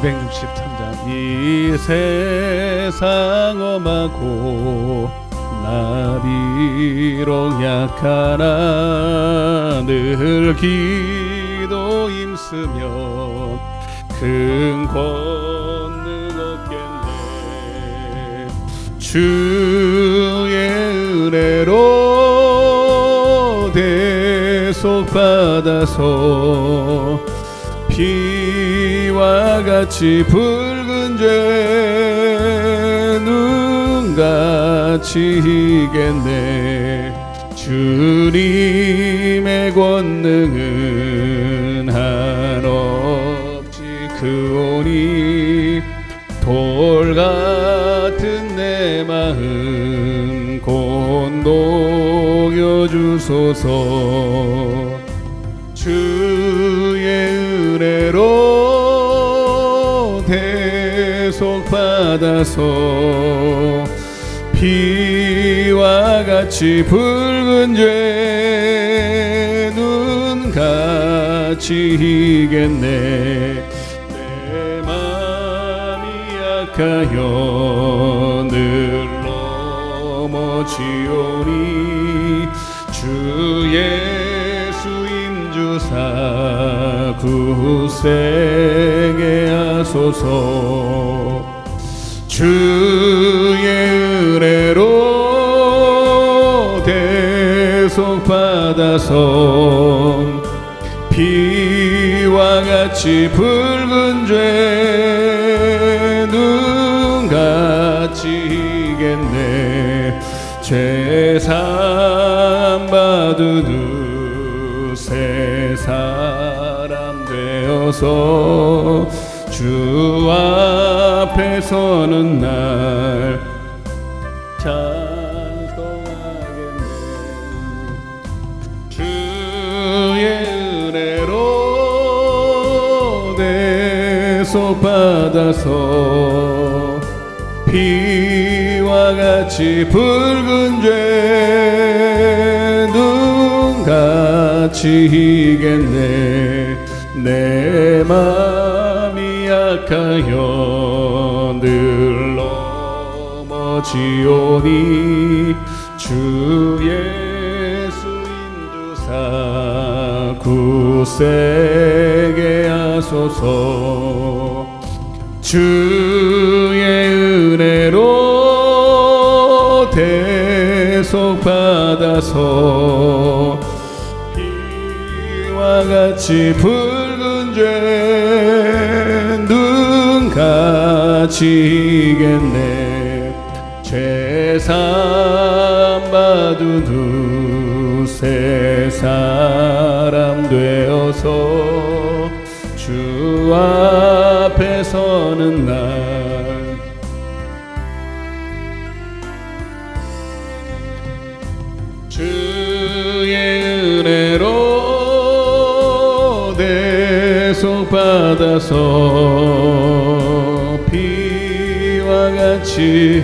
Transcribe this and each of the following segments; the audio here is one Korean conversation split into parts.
263장. 이 세상 험하고 나 비록 약하나 늘 기도 힘쓰면 큰 권능 얻겠네. 주의 은혜로 대속받아서 피와 같이 붉은 죄 눈같이 희겠네. 주님의 권능은 한없이 크오니 돌 같은 내 마음 곧 녹여주소서. 주의 은혜로 대속받아서 피와 같이 붉은 죄 눈같이 희겠네. 내 맘이 약하여 늘 넘어지오니 주 예수 인주사 굳세게 하소서. 주의 은혜로 대속받아서 피와 같이 붉은 죄 눈같이 희겠네. 죄사함 받은 후 새 사람 되어서 주 앞에 서는 날 찬송하겠네. 주의 은혜로 대속받아서 피와 같이 붉은 죄 눈같이 희겠네. 내 맘이 약하여 늘 넘어지오니 주 예수 인주사 굳세게 하소서. 주의 은혜로 대속받아서 피와 같이 붉은 죄 눈같이 희겠네. 죄사함 받은 후 새 사람 되어서 주 앞에 서는 날 주의 은혜로 대속받아서 피와 같이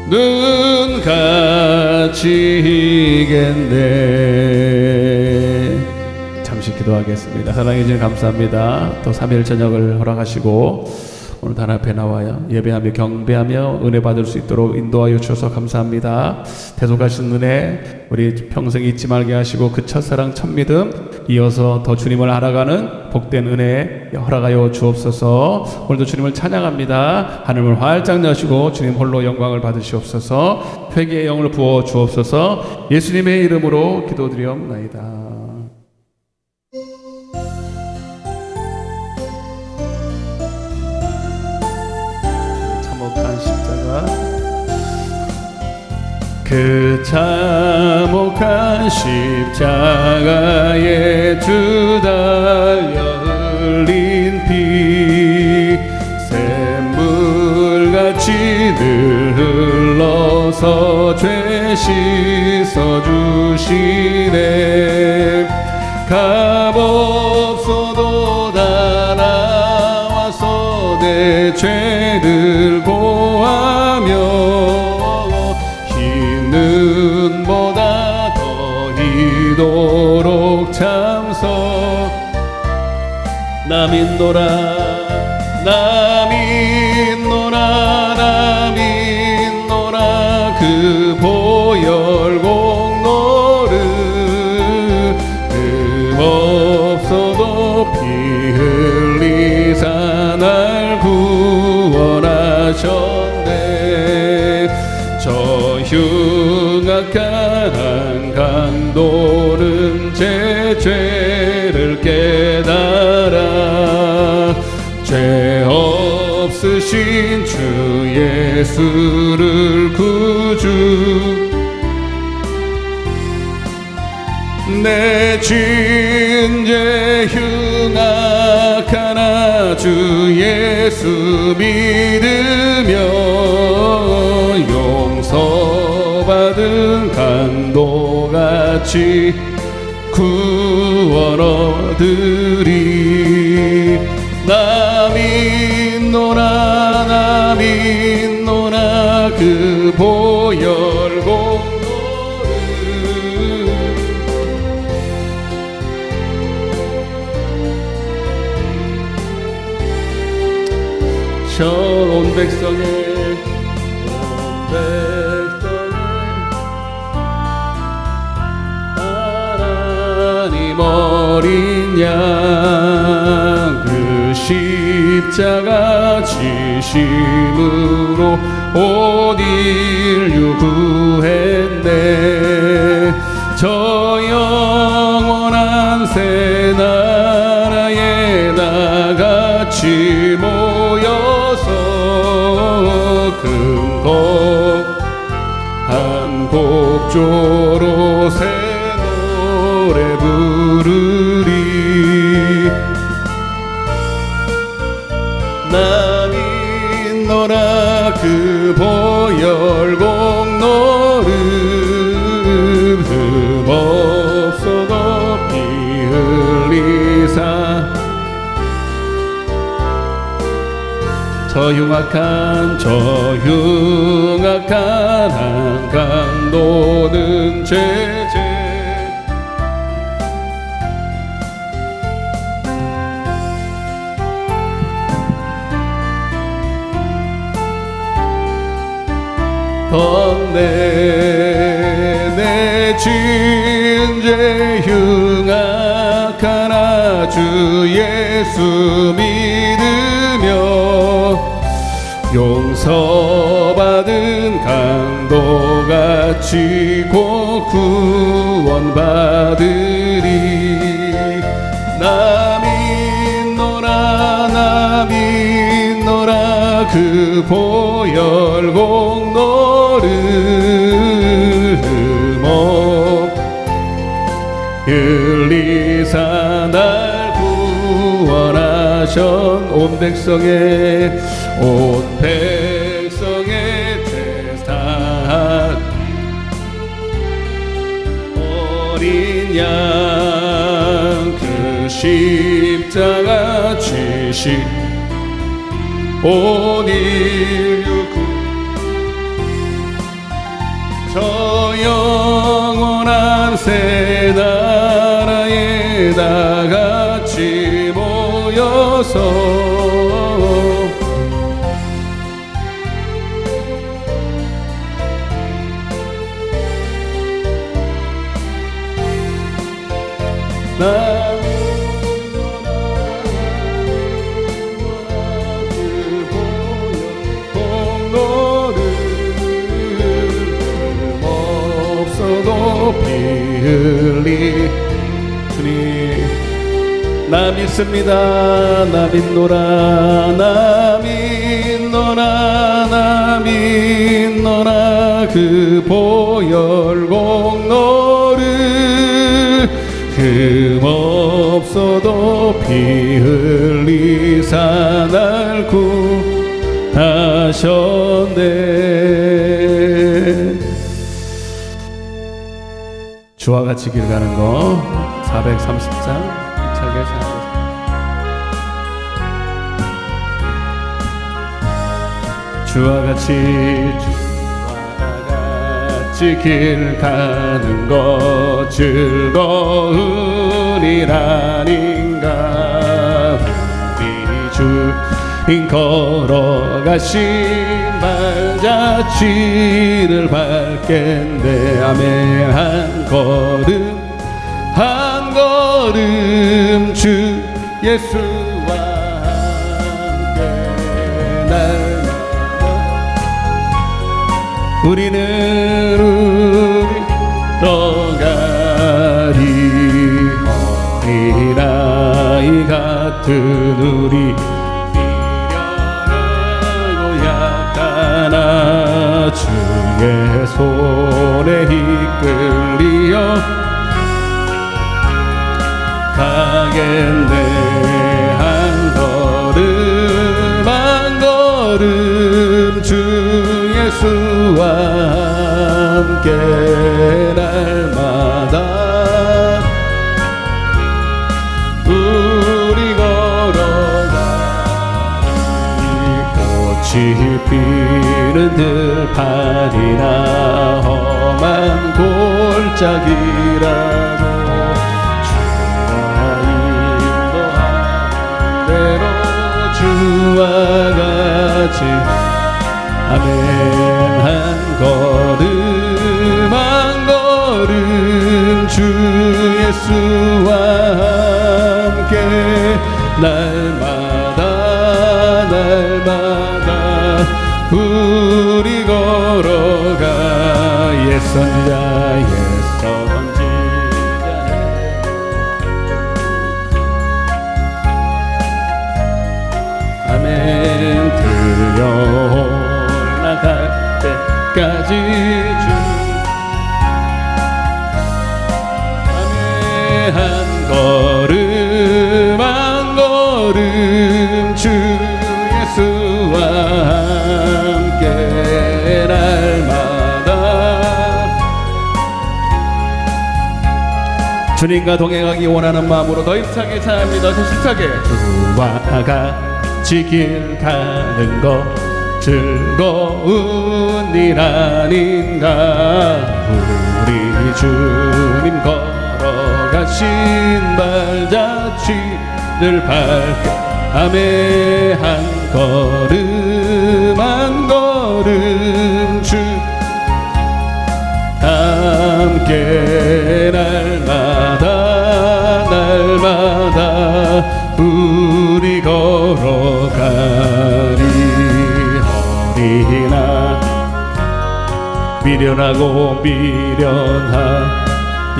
눈같이 희겠네. 잠시 기도하겠습니다. 사랑해 주님 감사합니다. 또 3일 저녁을 허락하시고 오늘 단 앞에 나와요 예배하며 경배하며 은혜 받을 수 있도록 인도하여 주셔서 감사합니다. 대속하신 은혜 우리 평생 잊지 말게 하시고 그 첫사랑 첫믿음 이어서 더 주님을 알아가는 복된 은혜 허락하여 주옵소서. 오늘도 주님을 찬양합니다. 하늘을 활짝 여시고 주님 홀로 영광을 받으시옵소서. 회개의 영을 부어 주옵소서. 예수님의 이름으로 기도드리옵나이다. 그 참혹한 십자가에 주 달려 흘린 피 샘물같이 늘 흘러서 죄 씻어주시네. 값없어도 다 나와서 내 죄를 고하며 눈보다 더 이도록 참서 남이 믿노라 나 믿노라 나 믿노라 그 보혈 공로를 흠없어도 피 흘리사 날 구원하셨네 저 흉악한 강도는 제 죄를 깨달아 죄 없으신 주 예수를 구주 내 진죄 흉악하나 주 예수 믿으며 용서받은 강도같이 구원 얻으리 나 믿노라 나 믿노라 그 보혈 공로를 저 온 백성의 하나님 어린 양 그 십자가 지심으로 온 인류 구했네 저 영원한 새 나라에 다같이 모여서 큰 곡 한 곡조로 새 노래 부르리 나 믿노라 그 보혈 공로를 흠없어도 피 흘리사 저 흉악한 한 강도는 죄죄 내 진죄 흉악하나 주 예수 믿으며 용서받은 강도같이 곧 구원받으리 나 믿노라 그 보혈 공로를 흠없 흘리사 날 구원하셨 온 백성의 제사 어린 양 그 십자가 지신 온 인류 저 영원한 새 나라에 다같이 모여서 주님 나 믿습니다 나 믿노라 그 보혈 공로를 흠없어도 피 흘리사 날 구하셨네 주와 같이 길 가는 거 430장 힘차게 생각하겠습니다. 주와 같이 길 가는 것 즐거운 일 아닌가 걸어가신 발자취를 밟겠네. 아멘. 한 걸음 주 예수와 함께 날마다 우리는 걸어가리. 어린아이 같은 우리 미련하고 약하나 주의 손에 이끌리어 가겠네. 한 걸음 주 예수와 함께 날마다 우리 걸어가니. 꽃이 피는 들판이나 험한 골짜기라도 주와 같이 아멘. 한 걸음 주 예수와 함께 날마다 우리 걸어가. 옛선지자 아멘. 들려 올라갈 때까지 주 아멘. 한 걸음 주 예수와 함께 날마다 주님과 동행하기 원하는 마음으로 더 힘차게 찬양합니다. 더 힘차게. 주와 같이 길 가는 것 즐거운 일 아닌가. 우리 주님 걸어가신 발자취를 밟게 아멘. 한 걸음 주 함께 날마다 우리 걸어가리. 어린아 미련하고 미련한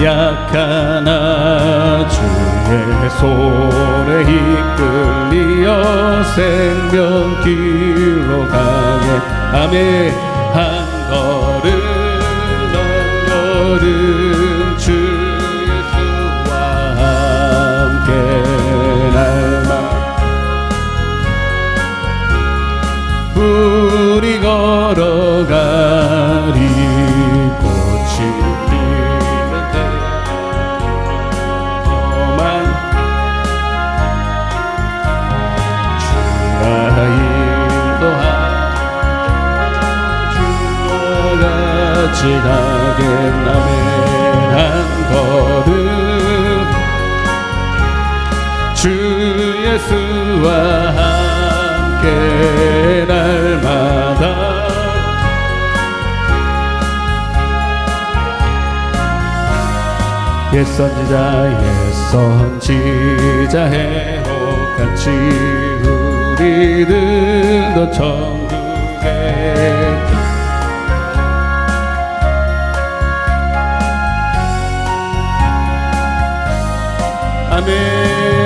약하나 주의 손에 이끌리어 생명길로 가게 아멘. 한 걸음 주 예수와 함께 우리 걸어가리. 꽃이 피는 험한 주가 인도하여 주와 같이 가겠나매. 한 걸음 주 예수와 함께 날마다 옛선지자 해옥같이 우리들도 천국에 아멘.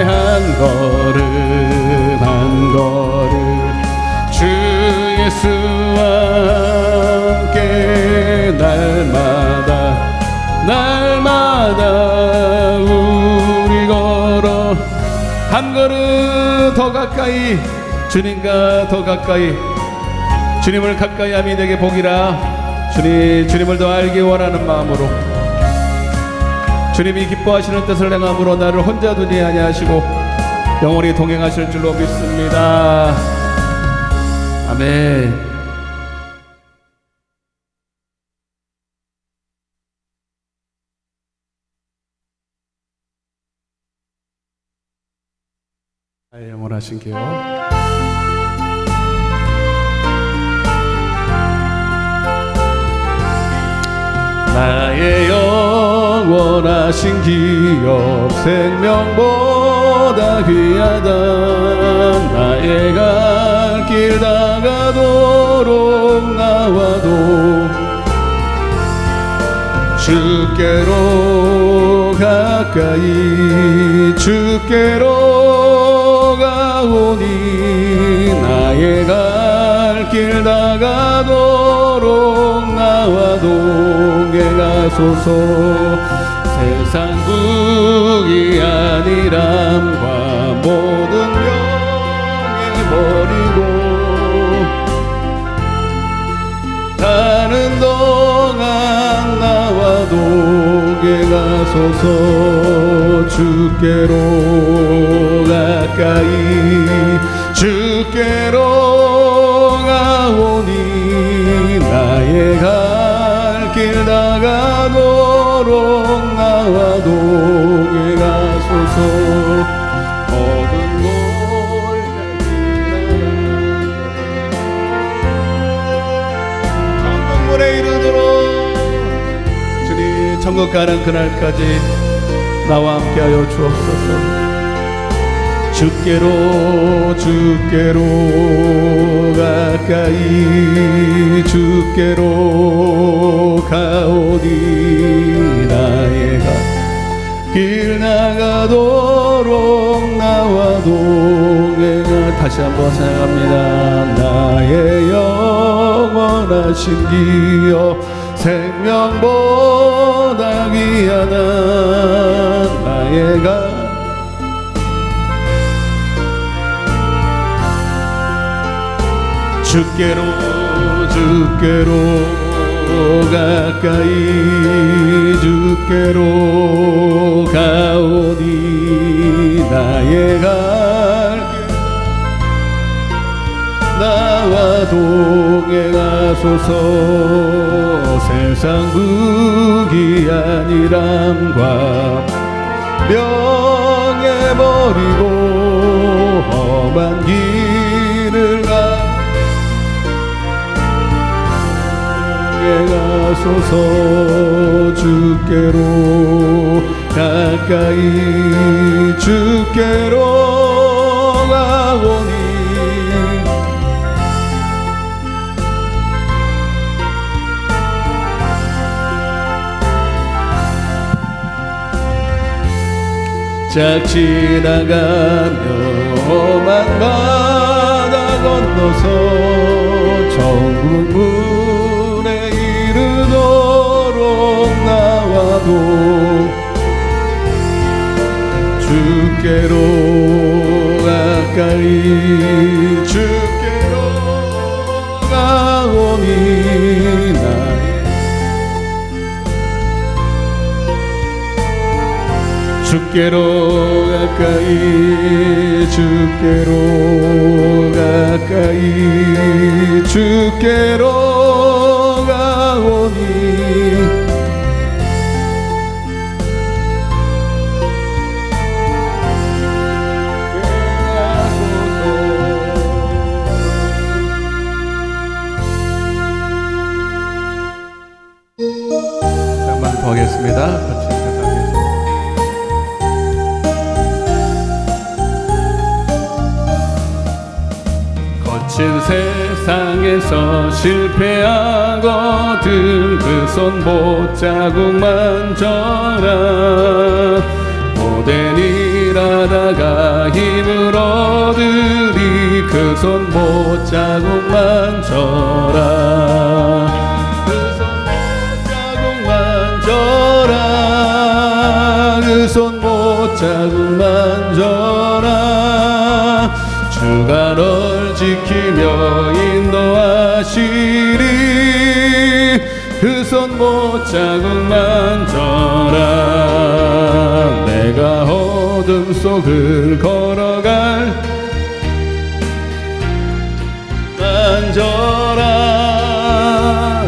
한 걸음 주 예수와 함께 날마다 우리 걸어 한 걸음 더 가까이 주님과 더 가까이 주님을 가까이 함이 내게 복이라. 주님을 더 알기 원하는 마음으로 주님이 기뻐하시는 뜻을 행함으로 나를 혼자 두지 아니하시고 영원히 동행하실 줄로 믿습니다. 아멘. 영원하신 교 원하신 기업 생명보다 귀하다. 나의 갈 길 다가도록 나와도 주께로 가까이 주께로 가오니 나의 갈 길 다가도록 나와도 가소서. 세상 북이 아니람과 모든 명예 버리고 가는 동안 나와도 가소서. 주께로 가까이 주께로 가오니 나의 갈 길 다가도록 나와도 가소서. 모든 걸 천국문에 이르도록 주님 천국 가는 그날까지 나와 함께하여 주옵소서. 주께로 주께로 가까이 주께로 가오니 나의 길 나가도록 나와도 내가 다시 한번 찬양합니다. 나의 영원하신 기업 생명보다 귀하다. 나의 주께로 주께로 가까이 주께로 가오니 나의 갈 나와도 가소서. 세상 북이 아니람과 명예 버리고 험한 길을 가소서. 주께로 가까이 주께로 가오니 짝 지나가며 험한 바다 건너서 천국문에 이르도록 나와도 주께로 가까이 주께로 가오니 주께로 가까이 주께로 가까이 주께로 가오니 잠깐만 더 하겠습니다. 거친 세상에서 실패하거든 그 손 못자국 만져라. 오랜 일하다가 힘을 얻으리 그 손 못자국 만져라. 그 손 못자국 만져라. 그 손 못자국 만져라. 주가 널 지키며 인도하시리 그 손 못자국 만져라. 내가 어둠 속을 걸어갈 만져라.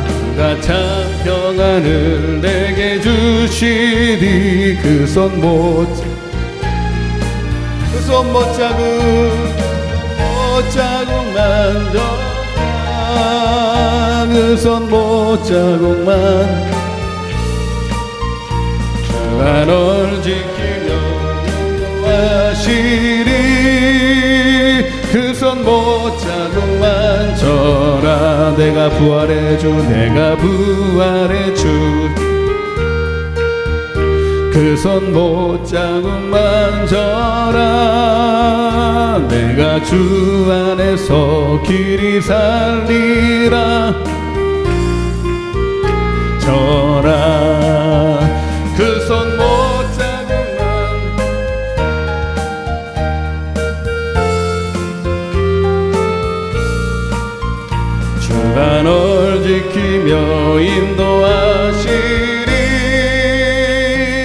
그가 참 평안을 내게 주시리 그 손 못자국 만져라. 그 손 못자국만 주 주가 널 지키며 인도하시리. 그 손 못자국 만져라. 내가 부활의 주, 내가 부활의 주. 그 손 못자국 만져라. 내가 주 안에서 길이 살리라. 저라 그 손 못자국만. 주가 널 지키며 인도하시리.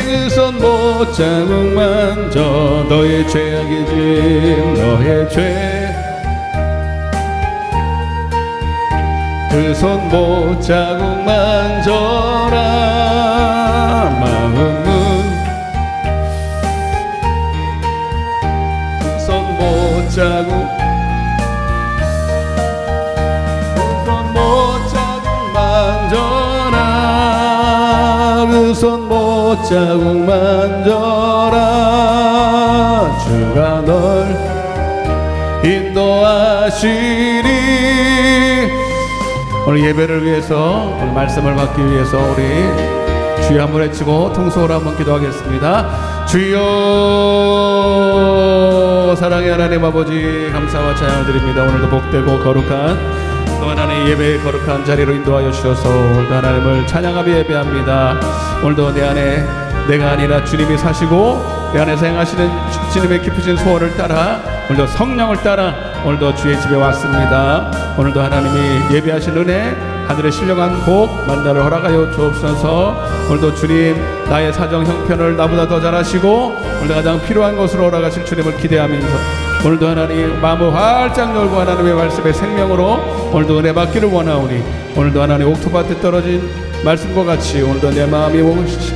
그 손 못자국 만져 너의 죄악의 짐, 너의 죄. 그 손 못자국 만져라. 마음은 그 손 못자국, 그 손 못자국 만져라. 그 손 못자국 만져라. 주가 널 인도하시리. 오늘 예배를 위해서, 오늘 말씀을 받기 위해서 우리 주여 한번 외치고 통성으로 한번 기도하겠습니다. 주여, 사랑의 하나님 아버지, 감사와 찬양을 드립니다. 오늘도 복되고 거룩한 또 하나님 예배의 거룩한 자리로 인도하여 주셔서 오늘도 하나님을 찬양하며 예배합니다. 오늘도 내 안에 내가 아니라 주님이 사시고 내 안에서 행하시는 주님의 깊으신 소원을 따라, 오늘도 성령을 따라 오늘도 주의 집에 왔습니다. 오늘도 하나님이 예배하신 은혜, 하늘의 신령한 복 만나를 허락하여 주옵소서. 오늘도 주님 나의 사정 형편을 나보다 더 잘 아시고 오늘도 가장 필요한 것으로 허락하실 주님을 기대하면서 오늘도 하나님 마음을 활짝 열고 하나님의 말씀의 생명으로 오늘도 은혜 받기를 원하오니, 오늘도 하나님 옥토밭에 떨어진 말씀과 같이 오늘도 내 마음이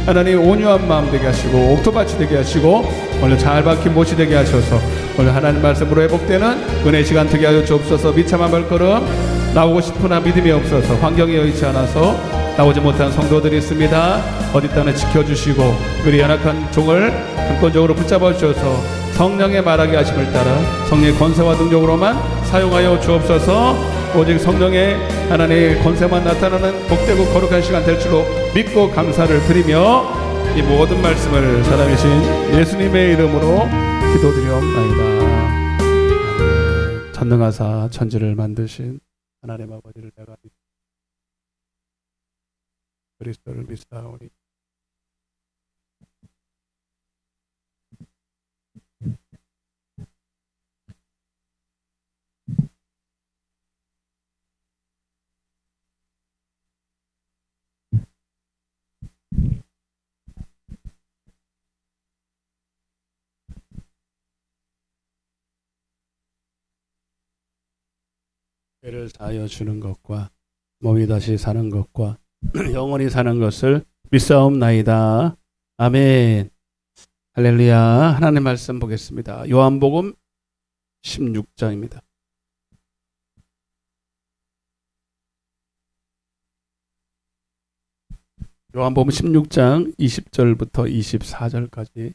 하나님 온유한 마음 되게 하시고 옥토밭이 되게 하시고 오늘 잘 박힌 못이 되게 하셔서 오늘 하나님 말씀으로 회복되는 은혜 시간 되게 하여 주옵소서. 비참한 발걸음 나오고 싶으나 믿음이 없어서 환경이 여의치 않아서 나오지 못한 성도들이 있습니다. 어디 땅에 지켜주시고 우리 연약한 종을 근본적으로 붙잡아 주셔서 성령의 말하게 하심을 따라 성령의 권세와 능력으로만 사용하여 주옵소서. 오직 성령의 하나님의 권세만 나타나는 복되고 거룩한 시간 될 줄로 믿고 감사를 드리며 이 모든 말씀을 살아계신 예수님의 이름으로 기도드리옵나이다. 아멘. 전능하사 천지를 만드신 하나님 아버지를 내가 그리스도를 믿사오니 죄를 사하여 주는 것과 몸이 다시 사는 것과 영원히 사는 것을 믿사옵나이다. 아멘. 할렐루야. 하나님 말씀 보겠습니다. 요한복음 16장입니다. 요한복음 16장 20절부터 24절까지.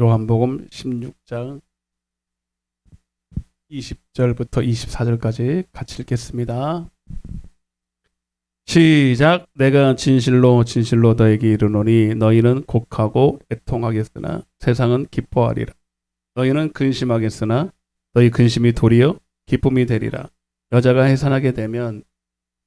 요한복음 16장 20절부터 24절까지 같이 읽겠습니다. 시작. 내가 진실로 진실로 너에게 이르노니 너희는 곡하고 애통하겠으나 세상은 기뻐하리라. 너희는 근심하겠으나 너희 근심이 도리어 기쁨이 되리라. 여자가 해산하게 되면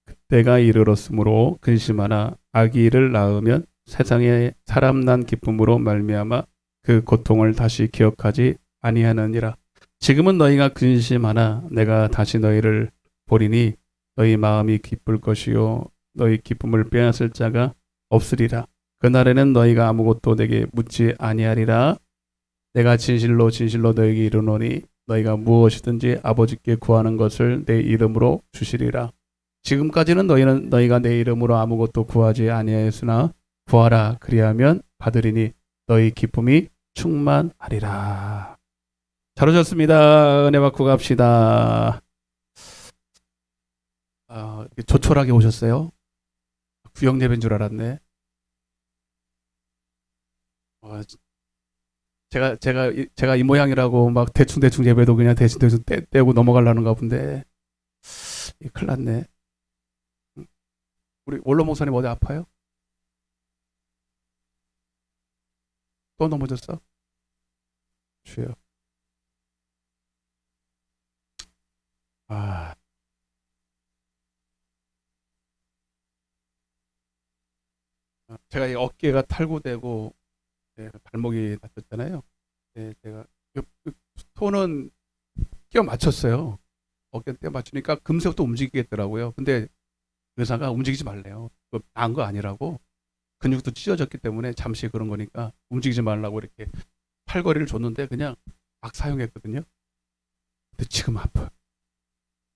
그때가 이르렀으므로 근심하나 아기를 낳으면 세상에 사람 난 기쁨으로 말미암아 그 고통을 다시 기억하지 아니하느니라. 지금은 너희가 근심하나 내가 다시 너희를 보리니 너희 마음이 기쁠 것이요 너희 기쁨을 빼앗을 자가 없으리라. 그날에는 너희가 아무것도 내게 묻지 아니하리라. 내가 진실로 진실로 너희에게 이르노니 너희가 무엇이든지 아버지께 구하는 것을 내 이름으로 주시리라. 지금까지는 너희가 내 이름으로 아무것도 구하지 아니하였으나 구하라 그리하면 받으리니 너희 기쁨이 충만하리라. 잘 오셨습니다. 은혜 받고 갑시다. 이렇게 조촐하게 오셨어요. 구역 예배인 줄 알았네. 어, 제가 이 모양이라고 막 대충 예배도 그냥 대충 떼고 넘어가려는가 본데, 큰일 났네. 우리 원로 목사님 어디 아파요? 또 넘어졌어? 주여. 아, 제가 이 어깨가 탈구되고, 발목이 다쳤잖아요. 제가 손은 끼워 맞췄어요. 어깨 떼어 맞추니까 금세 또 움직이겠더라고요. 근데 의사가 움직이지 말래요. 나은 거 아니라고. 근육도 찢어졌기 때문에 잠시 그런 거니까 움직이지 말라고 이렇게 팔걸이를 줬는데 그냥 막 사용했거든요. 근데 지금 아파요.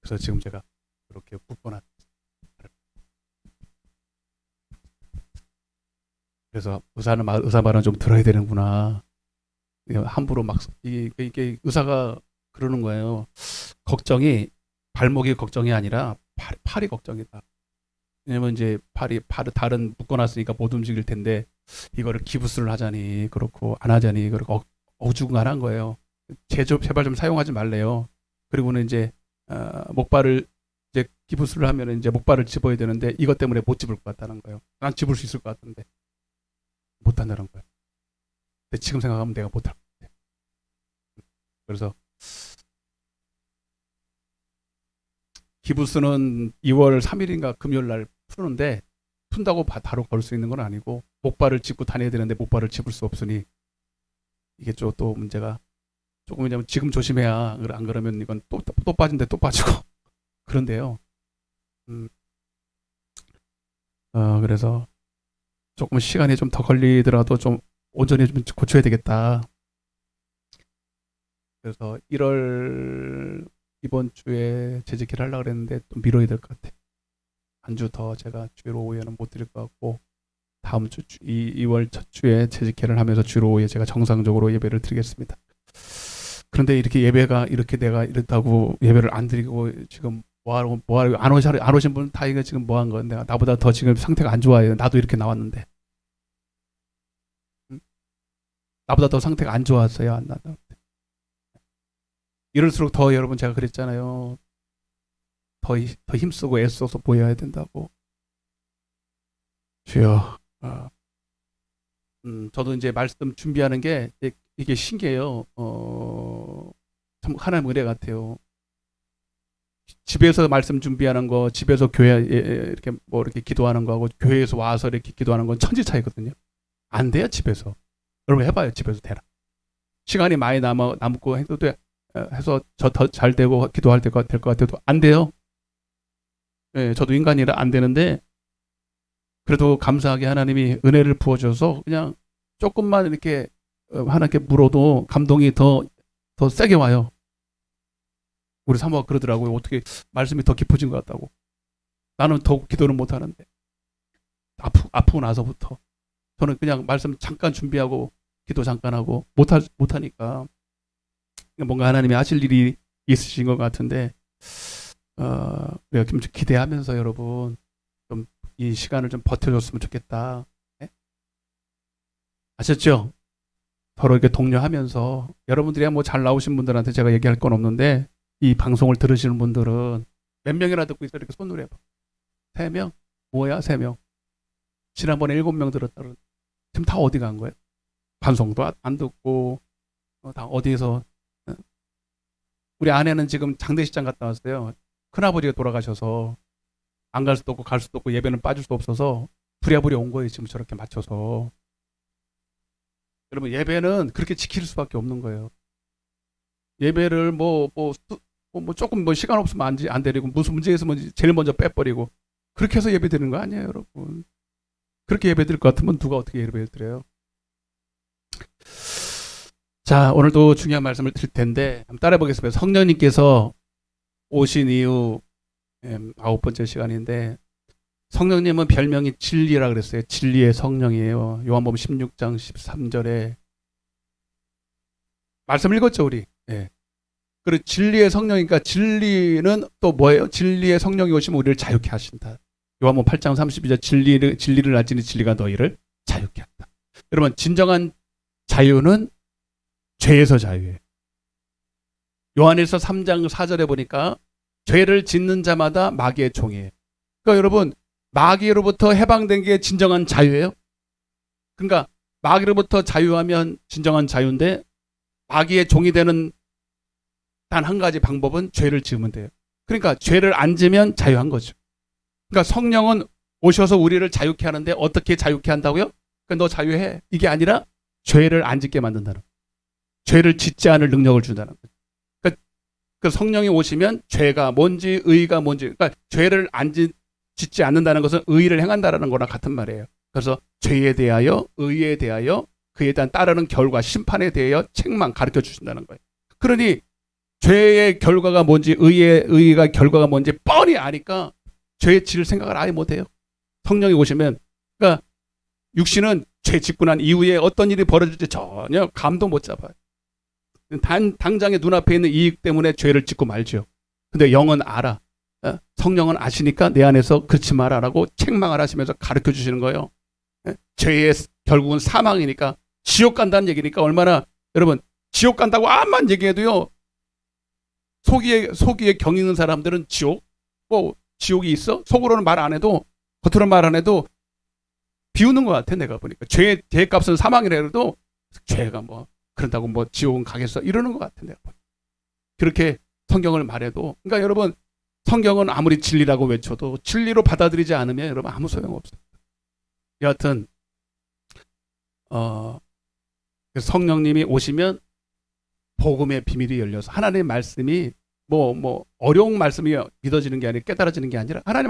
그래서 지금 제가 이렇게 묶어놨. 그래서 의사 말은 좀 들어야 되는구나. 함부로 막 이게 의사가 그러는 거예요. 걱정이 발목이 걱정이 아니라 팔이 걱정이다. 왜냐면 이제 팔을 다른 묶어놨으니까 못 움직일 텐데 이거를 기부스를 하자니 그렇고 안 하자니 그렇고 어중간한 거예요. 제발 좀 사용하지 말래요. 그리고는 이제 목발을 이제 기부스를 하면 이제 목발을 집어야 되는데 이것 때문에 못 집을 것 같다는 거예요. 난 집을 수 있을 것 같은데 못 한다는 거예요. 근데 지금 생각하면 내가 못할 것 같아. 그래서 기부스는 2월 3일인가 금요일 날 푸는데 푼다고 바로 걸 수 있는 건 아니고 목발을 짚고 다녀야 되는데 목발을 짚을 수 없으니 이게 또 문제가 조금 왜냐면 지금 조심해야 안 그러면 이건 또 빠진데 또 빠지고 그런데요. 음, 그래서 조금 시간이 좀 더 걸리더라도 좀 온전히 좀 고쳐야 되겠다. 그래서 1월 이번 주에 재직기를 하려고 그랬는데 또 미뤄야 될 것 같아요. 한 주 더 제가 주일 오후에는 못 드릴 것 같고 다음 주 2월 첫 주에 재직회를 하면서 주일 오후에 제가 정상적으로 예배를 드리겠습니다. 그런데 이렇게 예배가 이렇게 내가 이렇다고 예배를 안 드리고 지금 뭐하러 안 오신 분 다 이거 지금 뭐 한 건데 나보다 더 지금 상태가 안 좋아요. 나도 이렇게 나왔는데 나보다 더 상태가 안 좋았어요. 안 나도. 이럴수록 더 여러분 제가 그랬잖아요. 더 힘쓰고 애써서 보여야 된다고. 주여. 저도 이제 말씀 준비하는 게 이게 신기해요. 참 하나님 은혜 같아요. 집에서 말씀 준비하는 거, 집에서 교회 이렇게 뭐 이렇게 기도하는 거하고 교회에서 와서 이렇게 기도하는 건 천지 차이거든요. 안 돼요 집에서. 여러분 해봐요 집에서 되라. 시간이 많이 남고 해서 저 더 잘 되고 기도할 될 것 같아도 안 돼요. 예, 저도 인간이라 안 되는데 그래도 감사하게 하나님이 은혜를 부어줘서 그냥 조금만 이렇게 하나님께 물어도 감동이 더 세게 와요. 우리 사모가 그러더라고요. 어떻게 말씀이 더 깊어진 것 같다고. 나는 더욱 기도를 못 하는데 아프고 나서부터 저는 그냥 말씀 잠깐 준비하고 기도 잠깐 하고 못하니까 뭔가 하나님이 하실 일이 있으신 것 같은데 우리가 좀 기대하면서 여러분 좀 이 시간을 좀 버텨줬으면 좋겠다. 네? 아셨죠? 서로 이렇게 독려하면서 여러분들이 뭐 잘 나오신 분들한테 제가 얘기할 건 없는데 이 방송을 들으시는 분들은 몇 명이나 듣고 있어 이렇게 손으로 해봐. 3명? 뭐야 3명? 지난번에 7명 들었다 그러는데 지금 다 어디 간 거예요? 방송도 안 듣고 다 어디에서 우리 아내는 지금 장례식장 갔다 왔어요. 큰아버지가 돌아가셔서 안 갈 수도 없고 갈 수도 없고 예배는 빠질 수 없어서 부랴부랴 온 거예요. 지금 저렇게 맞춰서. 여러분 예배는 그렇게 지킬 수밖에 없는 거예요. 예배를 조금 시간 없으면 안 데리고 무슨 문제 있으면 제일 먼저 빼버리고 그렇게 해서 예배 드리는 거 아니에요, 여러분. 그렇게 예배 드릴 것 같으면 누가 어떻게 예배 드려요? 자, 오늘도 중요한 말씀을 드릴 텐데 한번 따라해 보겠습니다. 성령님께서 오신 이후 9번째 시간인데 성령님은 별명이 진리라 그랬어요. 진리의 성령이에요. 요한복음 16장 13절에 말씀 읽었죠, 우리. 네. 그리고 진리의 성령이니까 진리는 또 뭐예요? 진리의 성령이 오시면 우리를 자유케 하신다. 요한복음 8장 32절 진리를 알지니 진리가 너희를 자유케 한다. 여러분 진정한 자유는 죄에서 자유예요. 요한일서 3장 4절에 보니까 죄를 짓는 자마다 마귀의 종이에요. 그러니까 여러분 마귀로부터 해방된 게 진정한 자유예요. 그러니까 마귀로부터 자유하면 진정한 자유인데 마귀의 종이 되는 단 한 가지 방법은 죄를 지으면 돼요. 그러니까 죄를 안 지면 자유한 거죠. 그러니까 성령은 오셔서 우리를 자유케 하는데 어떻게 자유케 한다고요? 그러니까 너 자유해. 이게 아니라 죄를 안 짓게 만든다는 거예요. 죄를 짓지 않을 능력을 준다는 거예요. 그러니까 그 성령이 오시면 죄가 뭔지 의가 뭔지 그러니까 죄를 안 짓지 않는다는 것은 의를 행한다라는 거랑 같은 말이에요. 그래서 죄에 대하여 의에 대하여 그에 대한 따르는 결과 심판에 대하여 책망 가르쳐 주신다는 거예요. 그러니 죄의 결과가 뭔지 의가 결과가 뭔지 뻔히 아니까 죄에 지을 생각을 아예 못해요. 성령이 오시면 그러니까 육신은 죄 짓고 난 이후에 어떤 일이 벌어질지 전혀 감도 못 잡아요. 당장에 눈앞에 있는 이익 때문에 죄를 짓고 말죠. 근데 영은 알아. 성령은 아시니까 내 안에서 그렇지 마라라고 책망을 하시면서 가르쳐 주시는 거예요. 죄의 결국은 사망이니까 지옥 간다는 얘기니까 얼마나 여러분 지옥 간다고 암만 얘기해도요. 속이에 경 있는 사람들은 지옥이 있어? 속으로는 말 안 해도 겉으로는 말 안 해도 비우는 것 같아 내가 보니까 죄의 값은 사망이라 해도 죄가 뭐 그런다고 뭐 지옥은 가겠어 이러는 것 같아 내가 보니까. 그렇게 성경을 말해도 그러니까 여러분 성경은 아무리 진리라고 외쳐도 진리로 받아들이지 않으면 여러분 아무 소용없어요. 여하튼 성령님이 오시면 복음의 비밀이 열려서 하나님의 말씀이 뭐 어려운 말씀이 믿어지는 게 아니라 깨달아지는 게 아니라 하나님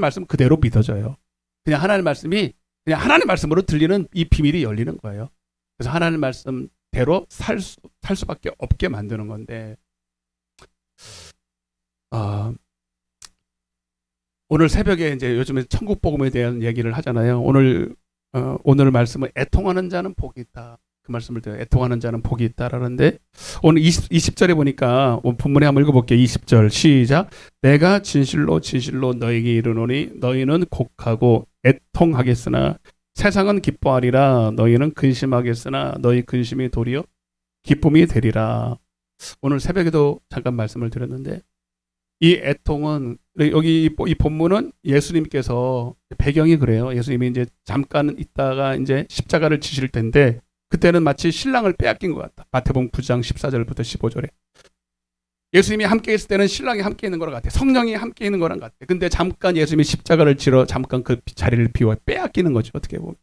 말씀 그대로 믿어져요. 그냥 하나님 말씀이 그냥 하나님 말씀으로 들리는 이 비밀이 열리는 거예요. 그래서 하나님 말씀대로 살 수밖에 없게 만드는 건데 오늘 새벽에 이제 요즘에 천국 복음에 대한 얘기를 하잖아요. 오늘 말씀은 애통하는 자는 복이 있다. 그 말씀을 드려요. 애통하는 자는 복이 있다라는데 오늘 20절에 보니까 본문에 한번 읽어볼게요. 20절 시작. 내가 진실로 너에게 이르노니 너희는 곡하고 애통하겠으나 세상은 기뻐하리라. 너희는 근심하겠으나 너희 근심이 도리어 기쁨이 되리라. 오늘 새벽에도 잠깐 말씀을 드렸는데 이 애통은 여기 이 본문은 예수님께서 배경이 그래요. 예수님이 이제 잠깐 있다가 이제 십자가를 지실 텐데 그때는 마치 신랑을 빼앗긴 것 같다. 마태복음 9장 14절부터 15절에 예수님이 함께 있을 때는 신랑이 함께 있는 거랑 같아. 성령이 함께 있는 거랑 같아. 근데 잠깐 예수님이 십자가를 지러 잠깐 그 자리를 비워 빼앗기는 거죠. 어떻게 보면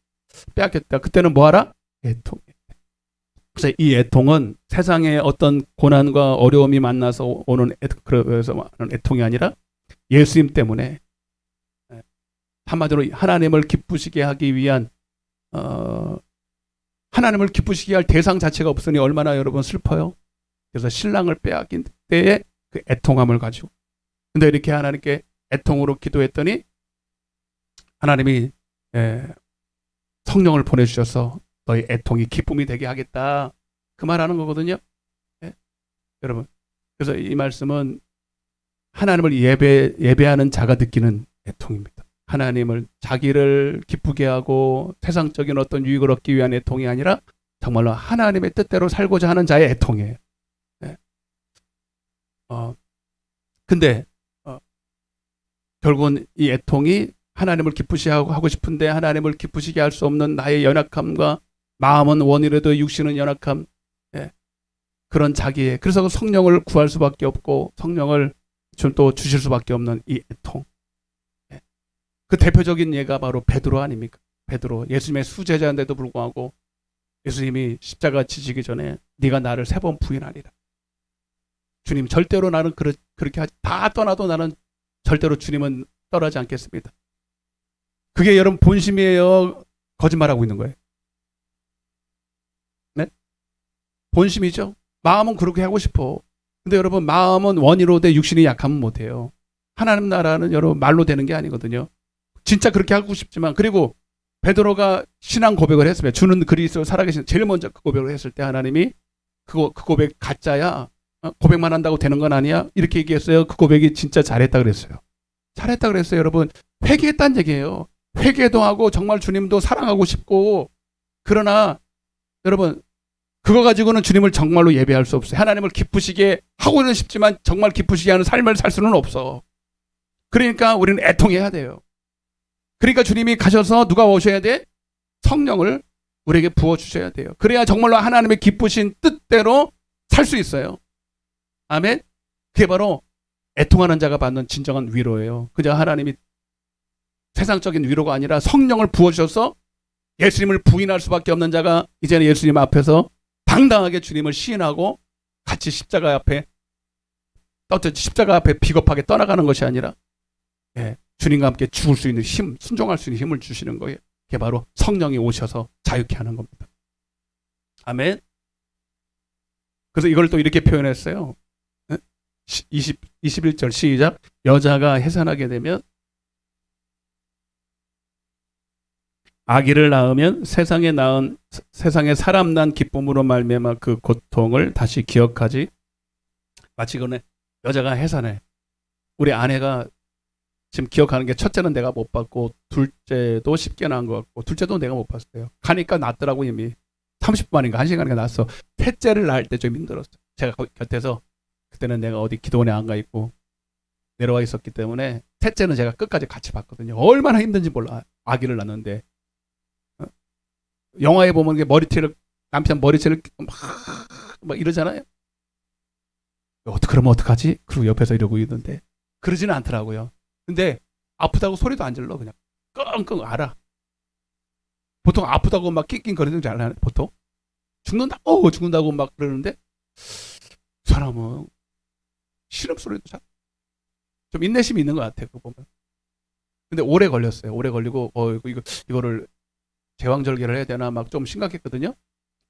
빼앗겼다. 그때는 뭐하라? 애통. 그래서 이 애통은 세상의 어떤 고난과 어려움이 만나서 오는 그래서 애통이 아니라 예수님 때문에 한마디로 하나님을 기쁘시게 하기 위한 하나님을 기쁘시게 할 대상 자체가 없으니 얼마나 여러분 슬퍼요. 그래서 신랑을 빼앗긴 때의 그 애통함을 가지고 근데 이렇게 하나님께 애통으로 기도했더니 하나님이 성령을 보내주셔서 너희 애통이 기쁨이 되게 하겠다. 그 말하는 거거든요. 여러분 그래서 이 말씀은 하나님을 예배하는 자가 느끼는 애통입니다. 하나님을 자기를 기쁘게 하고 세상적인 어떤 유익을 얻기 위한 애통이 아니라 정말로 하나님의 뜻대로 살고자 하는 자의 애통이에요. 근데 결국은 이 애통이 하나님을 기쁘시게 하고 싶은데 하나님을 기쁘시게 할 수 없는 나의 연약함과 마음은 원이라도 육신은 연약함 그런 자기의 그래서 성령을 구할 수밖에 없고 성령을 또 주실 수밖에 없는 이 애통 그 대표적인 예가 바로 베드로 아닙니까? 베드로 예수님의 수제자인데도 불구하고 예수님이 십자가 지시기 전에 네가 나를 3번 부인하리라. 주님 절대로 나는 그렇게 하지 다 떠나도 나는 절대로 주님은 떠나지 않겠습니다. 그게 여러분 본심이에요? 거짓말하고 있는 거예요? 네? 본심이죠. 마음은 그렇게 하고 싶어. 근데 여러분 마음은 원이로 돼 육신이 약하면 못해요. 하나님 나라는 여러분 말로 되는 게 아니거든요. 진짜 그렇게 하고 싶지만 그리고 베드로가 신앙 고백을 했으면 주는 그리스도 살아계신 제일 먼저 그 고백을 했을 때 하나님이 그 고백 가짜야 고백만 한다고 되는 건 아니야? 이렇게 얘기했어요. 그 고백이 진짜 잘했다 그랬어요. 잘했다 그랬어요. 여러분, 회개했다는 얘기예요. 회개도 하고 정말 주님도 사랑하고 싶고, 그러나 여러분, 그거 가지고는 주님을 정말로 예배할 수 없어요. 하나님을 기쁘시게 하고는 싶지만 정말 기쁘시게 하는 삶을 살 수는 없어. 그러니까 우리는 애통해야 돼요. 그러니까 주님이 가셔서 누가 오셔야 돼? 성령을 우리에게 부어주셔야 돼요. 그래야 정말로 하나님의 기쁘신 뜻대로 살 수 있어요. 아멘? 그게 바로 애통하는 자가 받는 진정한 위로예요. 그저 하나님이 세상적인 위로가 아니라 성령을 부어주셔서 예수님을 부인할 수밖에 없는 자가 이제는 예수님 앞에서 당당하게 주님을 시인하고 같이 십자가 앞에 비겁하게 떠나가는 것이 아니라 주님과 함께 죽을 수 있는 힘, 순종할 수 있는 힘을 주시는 거예요. 그게 바로 성령이 오셔서 자유케 하는 겁니다. 아멘. 그래서 이걸 또 이렇게 표현했어요. 21절 시작. 여자가 해산하게 되면 아기를 낳으면 세상에 사람 난 기쁨으로 말미암아 그 고통을 다시 기억하지. 마치 그러네. 여자가 해산해. 우리 아내가 지금 기억하는 게 첫째는 내가 못 봤고 둘째도 쉽게 낳은 것 같고 둘째도 내가 못 봤어요. 가니까 낫더라고 이미 30분 아닌가 1시간인가 낳았어. 셋째를 낳을 때 좀 힘들었어요. 제가 곁에서 그때는 내가 어디 기도원에 안 가 있고 내려와 있었기 때문에 셋째는 제가 끝까지 같이 봤거든요. 얼마나 힘든지 몰라. 아기를 낳는데 영화에 보면 남편 머리채를 막 이러잖아요. 그러면 어떡하지? 그리고 옆에서 이러고 있는데 그러지는 않더라고요. 근데 아프다고 소리도 안 질러. 그냥 끙끙 알아. 보통 아프다고 막 낑낑거리는 줄 알아요. 보통 죽는다고 막 그러는데 그 사람은 신음소리도 좀 인내심이 있는 것 같아요. 그거 보면. 근데 오래 걸렸어요. 오래 걸리고 이거를 제왕절개를 해야 되나 막 좀 심각했거든요.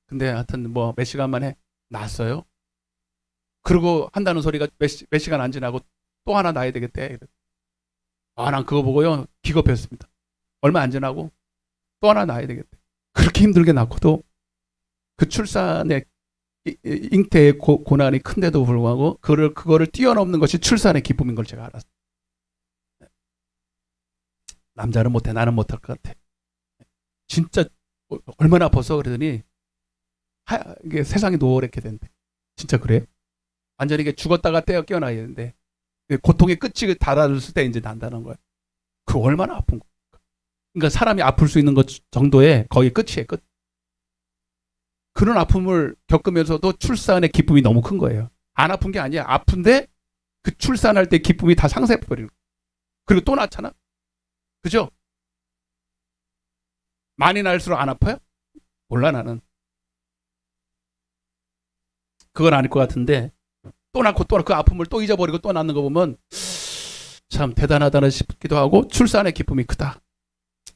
근데 하여튼 뭐 몇 시간 만에 났어요. 그리고 한다는 소리가 몇 시간 안 지나고 또 하나 낳아야 되겠대. 난 그거 보고요 기겁했습니다. 얼마 안 지나고 또 하나 낳아야 되겠대. 그렇게 힘들게 낳고도 그 출산의 잉태의 고난이 큰데도 불구하고 그거를 뛰어넘는 것이 출산의 기쁨인 걸 제가 알았어요. 남자는 못해, 나는 못할 것 같아. 진짜 얼마나 아팠어 그러더니 이게 세상이 노랗게 된대. 진짜 그래? 완전히 이게 죽었다가 깨어나야 되는데 고통의 끝이 달아졌을 때 이제 난다는 거예요. 그 얼마나 아픈 거야. 그러니까 사람이 아플 수 있는 것 정도의 거의 끝이에요. 끝. 그런 아픔을 겪으면서도 출산의 기쁨이 너무 큰 거예요. 안 아픈 게 아니야. 아픈데 그 출산할 때 기쁨이 다 상쇄해버리는 거예요. 그리고 또 낳잖아. 그죠? 많이 낳을수록 안 아파요? 몰라 나는. 그건 아닐 것 같은데 또 낳고 또 그 아픔을 또 잊어버리고 또 낳는 거 보면 참 대단하다는 싶기도 하고 출산의 기쁨이 크다.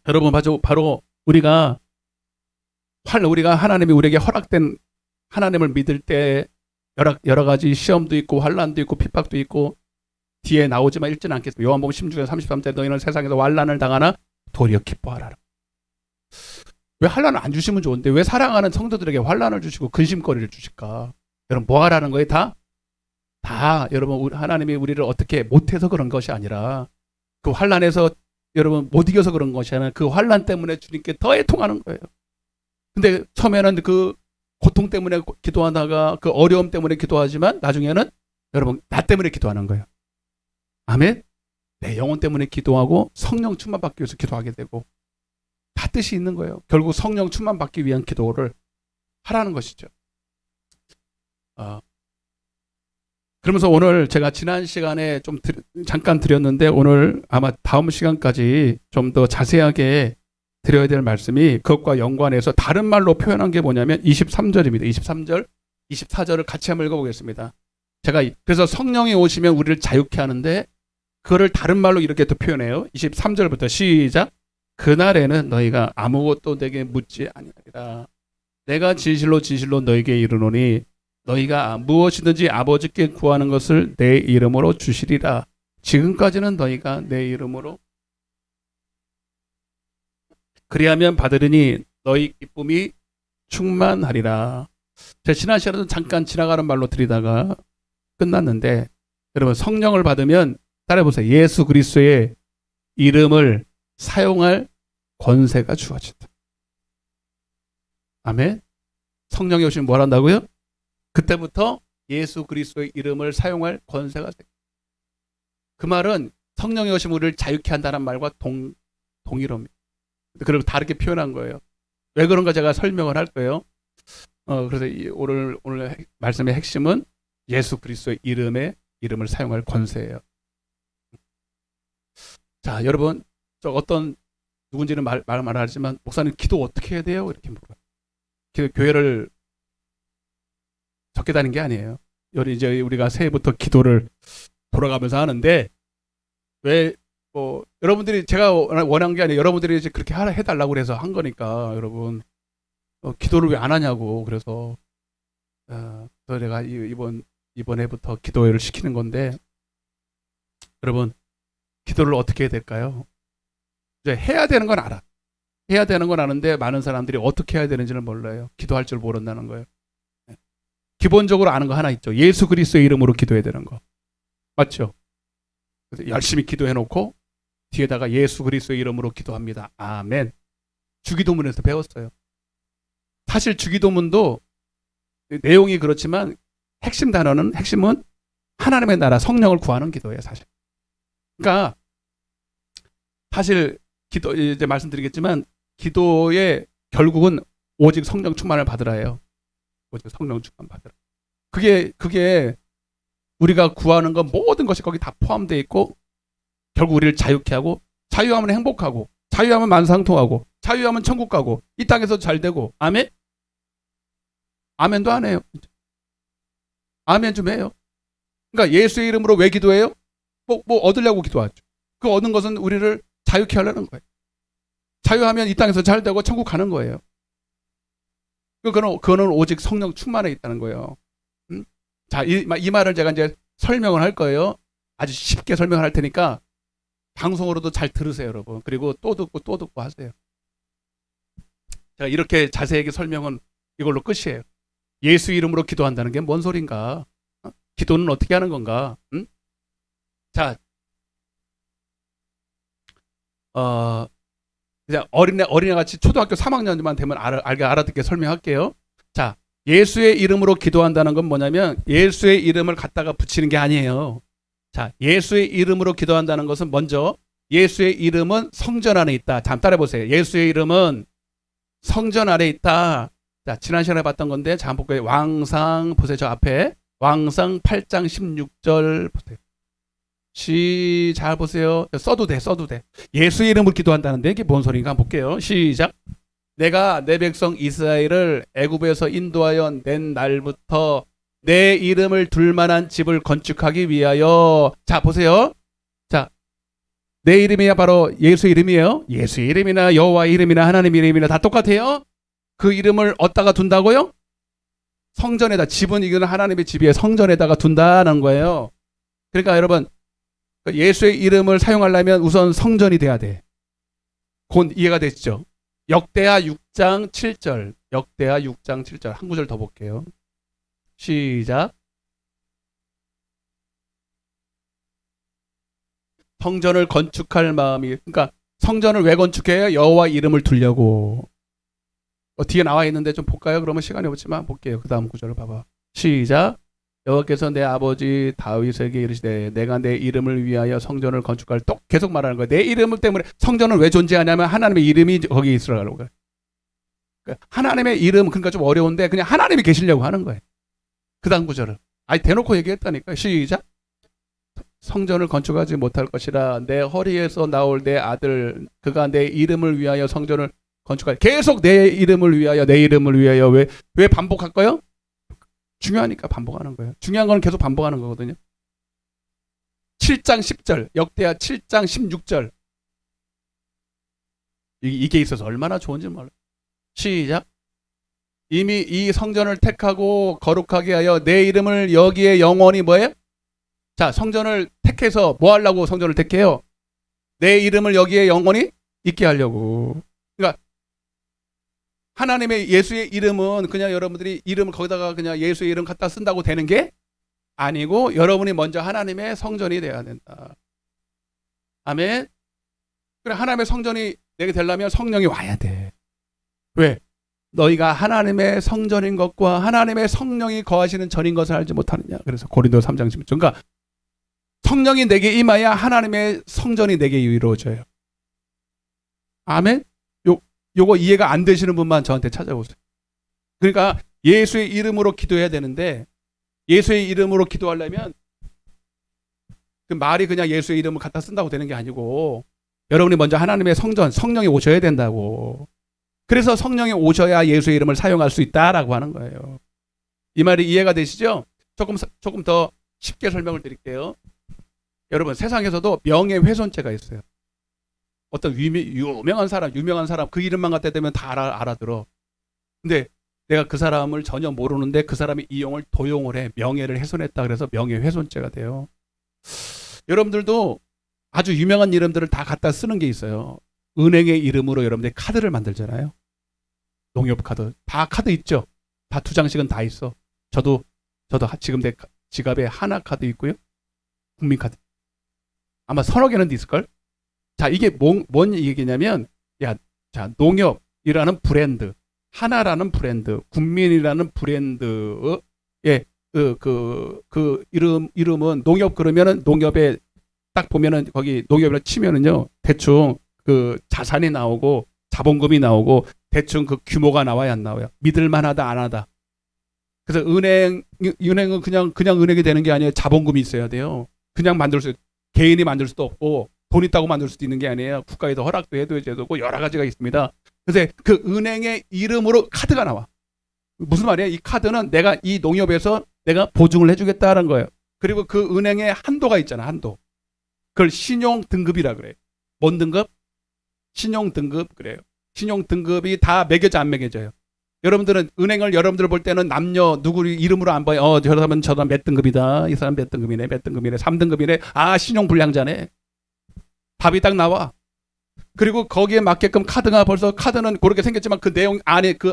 여러분 바로 우리가 하나님이 우리에게 허락된 하나님을 믿을 때 여러 가지 시험도 있고 환난도 있고 핍박도 있고 뒤에 나오지만 읽지는 않겠습니다. 요한복음 16장 33절에 너희는 세상에서 환난을 당하나 도리어 기뻐하라. 왜 환난을 안 주시면 좋은데 왜 사랑하는 성도들에게 환난을 주시고 근심거리를 주실까? 여러분 뭐 하라는 거예요? 다 여러분 하나님이 우리를 어떻게 못해서 그런 것이 아니라 그 환난에서 여러분 못 이겨서 그런 것이 아니라 그 환난 때문에 주님께 더 애통하는 거예요. 근데 처음에는 그 고통 때문에 기도하다가 그 어려움 때문에 기도하지만 나중에는 여러분 나 때문에 기도하는 거예요. 아멘? 내 영혼 때문에 기도하고 성령 충만 받기 위해서 기도하게 되고 다 뜻이 있는 거예요. 결국 성령 충만 받기 위한 기도를 하라는 것이죠. 그러면서 오늘 제가 지난 시간에 좀 잠깐 드렸는데 오늘 아마 다음 시간까지 좀 더 자세하게 드려야 될 말씀이 그것과 연관해서 다른 말로 표현한 게 뭐냐면 23절입니다. 23절, 24절을 같이 한번 읽어보겠습니다. 제가 그래서 성령이 오시면 우리를 자유케 하는데 그거를 다른 말로 이렇게 또 표현해요. 23절부터 시작. 그날에는 너희가 아무것도 내게 묻지 아니하리라. 내가 진실로 너희에게 이르노니 너희가 무엇이든지 아버지께 구하는 것을 내 이름으로 주시리라. 지금까지는 너희가 내 이름으로 그리하면 받으리니 너희 기쁨이 충만하리라. 제가 지난 시간에도 잠깐 지나가는 말로 드리다가 끝났는데 여러분 성령을 받으면 따라해보세요. 예수 그리스도의 이름을 사용할 권세가 주어진다. 아멘. 성령이 오시면 뭘 한다고요? 그때부터 예수 그리스도의 이름을 사용할 권세가 생깁니다. 그 말은 성령이 오시면 우리를 자유케 한다는 말과 동일합니다. 그리고 다르게 표현한 거예요. 왜 그런가 제가 설명을 할 거예요. 그래서 오늘 말씀의 핵심은 예수 그리스도의 이름을 사용할 권세예요. 자, 여러분, 누군지는 말하지만 목사님 기도 어떻게 해야 돼요? 이렇게 물어요. 교회를 적게 다닌 게 아니에요. 이제 우리가 새해부터 기도를 돌아가면서 하는데 여러분들이 제가 원한 게 아니에요. 여러분들이 이제 그렇게 해달라고 그래서 한 거니까 여러분 기도를 왜 안 하냐고 그래서 내가 이번 해부터 기도회를 시키는 건데 여러분 기도를 어떻게 해야 될까요? 이제 해야 되는 건 알아. 해야 되는 건 아는데 많은 사람들이 어떻게 해야 되는지를 몰라요. 기도할 줄 모른다는 거예요. 기본적으로 아는 거 하나 있죠. 예수 그리스도의 이름으로 기도해야 되는 거. 맞죠? 그래서 열심히 기도해놓고 뒤에다가 예수 그리스도의 이름으로 기도합니다. 아멘. 주기도문에서 배웠어요. 사실 주기도문도 내용이 그렇지만 핵심은 하나님의 나라 성령을 구하는 기도예요. 사실. 그러니까 사실 이제 말씀드리겠지만 기도의 결국은 오직 성령 충만을 받으라예요. 오직 성령 충만 받으라. 그게 우리가 구하는 건 모든 것이 거기 다 포함되어 있고 결국 우리를 자유케 하고 자유하면 행복하고 자유하면 만상통하고 자유하면 천국 가고 이 땅에서 잘 되고 아멘? 아멘도 안 해요. 아멘 좀 해요. 그러니까 예수의 이름으로 왜 기도해요? 뭐 얻으려고 기도하죠. 그 얻는 것은 우리를 자유케 하려는 거예요. 자유하면 이 땅에서 잘 되고 천국 가는 거예요. 그거는 오직 성령 충만에 있다는 거예요. 자, 이 말을 제가 이제 설명을 할 거예요. 아주 쉽게 설명을 할 테니까 방송으로도 잘 들으세요, 여러분. 그리고 또 듣고 하세요. 제가 이렇게 자세하게 설명은 이걸로 끝이에요. 예수 이름으로 기도한다는 게 뭔 소린가? 기도는 어떻게 하는 건가? 자, 이제 어린애 같이 초등학교 3학년만 되면 알아듣게 설명할게요. 자, 예수의 이름으로 기도한다는 건 뭐냐면 예수의 이름을 갖다가 붙이는 게 아니에요. 자, 예수의 이름으로 기도한다는 것은 먼저 예수의 이름은 성전 안에 있다. 잠 따라해보세요. 예수의 이름은 성전 안에 있다. 자, 지난 시간에 봤던 건데 자, 한번 볼게요. 왕상 보세요. 저 앞에 왕상 8장 16절 보세요. 잘 보세요. 써도 돼. 예수의 이름으로 기도한다는데 이게 뭔 소리인가 한번 볼게요. 시작. 내가 내 백성 이스라엘을 애굽에서 인도하여 낸 날부터 내 이름을 둘 만한 집을 건축하기 위하여. 자, 보세요. 자, 내 이름이야 바로 예수의 이름이에요. 예수의 이름이나 여호와의 이름이나 하나님의 이름이나 다 똑같아요. 그 이름을 어디다가 둔다고요? 성전에다. 집은 이거는 하나님의 집이에요. 성전에다가 둔다는 거예요. 그러니까 여러분 예수의 이름을 사용하려면 우선 성전이 돼야 돼. 곧 이해가 되시죠? 역대하 6장 7절. 역대하 6장 7절. 한 구절 더 볼게요. 시작. 성전을 건축할 마음이, 그러니까 성전을 왜 건축해요? 여호와 이름을 두려고. 뒤에 나와 있는데 좀 볼까요? 그러면 시간이 없지만 볼게요. 그 다음 구절을 봐봐. 시작. 여호와께서 내 아버지 다윗에게 이르시되 내가 내 이름을 위하여 성전을 건축할. 또 계속 말하는 거예요. 내 이름 때문에. 성전은 왜 존재하냐면 하나님의 이름이 거기 있으라고 그래요. 하나님의 이름, 그러니까 좀 어려운데 그냥 하나님이 계시려고 하는 거예요. 그 다음 구절을 아니 대놓고 얘기했다니까. 시작. 성전을 건축하지 못할 것이라 내 허리에서 나올 내 아들 그가 내 이름을 위하여 성전을 건축할. 계속 내 이름을 위하여 내 이름을 위하여. 왜 반복할까요? 중요하니까 반복하는 거예요. 중요한 건 계속 반복하는 거거든요. 7장 10절. 역대하 7장 16절. 이게 있어서 얼마나 좋은지 몰라요. 시작. 이미 이 성전을 택하고 거룩하게 하여 내 이름을 여기에 영원히 뭐예요? 자, 성전을 택해서 뭐 하려고 성전을 택해요? 내 이름을 여기에 영원히 있게 하려고. 그러니까 하나님의 예수의 이름은 그냥 여러분들이 이름을 거기다가 그냥 예수의 이름 갖다 쓴다고 되는 게 아니고 여러분이 먼저 하나님의 성전이 되어야 된다. 아멘. 그래, 하나님의 성전이 내게 되려면 성령이 와야 돼. 왜? 너희가 하나님의 성전인 것과 하나님의 성령이 거하시는 전인 것을 알지 못하느냐. 그래서 고린도 3장 16절. 그러니까 성령이 내게 임하야 하나님의 성전이 내게 이루어져요. 아멘. 요거 이해가 안 되시는 분만 저한테 찾아오세요. 그러니까 예수의 이름으로 기도해야 되는데, 예수의 이름으로 기도하려면 그 말이 그냥 예수의 이름을 갖다 쓴다고 되는 게 아니고, 여러분이 먼저 하나님의 성전, 성령이 오셔야 된다고. 그래서 성령이 오셔야 예수의 이름을 사용할 수 있다라고 하는 거예요. 이 말이 이해가 되시죠? 조금 더 쉽게 설명을 드릴게요. 여러분, 세상에서도 명예훼손죄가 있어요. 어떤 유명한 사람 그 이름만 갖다 대면 다 알아들어. 근데 내가 그 사람을 전혀 모르는데 그 사람이 이용을 도용을 해. 명예를 훼손했다 그래서 명예훼손죄가 돼요. 여러분들도 아주 유명한 이름들을 다 갖다 쓰는 게 있어요. 은행의 이름으로 여러분들이 카드를 만들잖아요. 농협카드. 다 카드 있죠? 다 2장씩은 다 있어. 저도 지금 내 지갑에 하나카드 있고요. 국민카드. 아마 서너 개는 있을걸? 자, 이게 뭔 얘기냐면, 자, 농협이라는 브랜드, 하나라는 브랜드, 국민이라는 브랜드의 이름은 농협 그러면은 농협에 딱 보면은 거기 농협을 치면은요, 대충 그 자산이 나오고 자본금이 나오고 대충 그 규모가 나와야 안 나와요. 믿을만하다 안 하다. 그래서 은행은 그냥 은행이 되는 게 아니에요. 자본금이 있어야 돼요. 그냥 개인이 만들 수도 없고 돈 있다고 만들 수도 있는 게 아니에요. 국가에서 허락도 해둬야 되고 여러 가지가 있습니다. 그래서 그 은행의 이름으로 카드가 나와. 무슨 말이에요? 이 카드는 내가 이 농협에서 내가 보증을 해주겠다는 거예요. 그리고 그 은행의 한도가 있잖아. 한도. 그걸 신용 등급이라 그래요. 뭔 등급? 신용 등급 그래요. 신용 등급이 다 매겨져 안 매겨져요. 여러분들은 은행을 여러분들 볼 때는 남녀 누구 이름으로 안 봐요. 저 사람 몇 등급이다. 이 사람 몇 등급이네. 3등급이네. 아, 신용 불량자네. 답이 딱 나와. 그리고 거기에 맞게끔 카드는 그렇게 생겼지만 그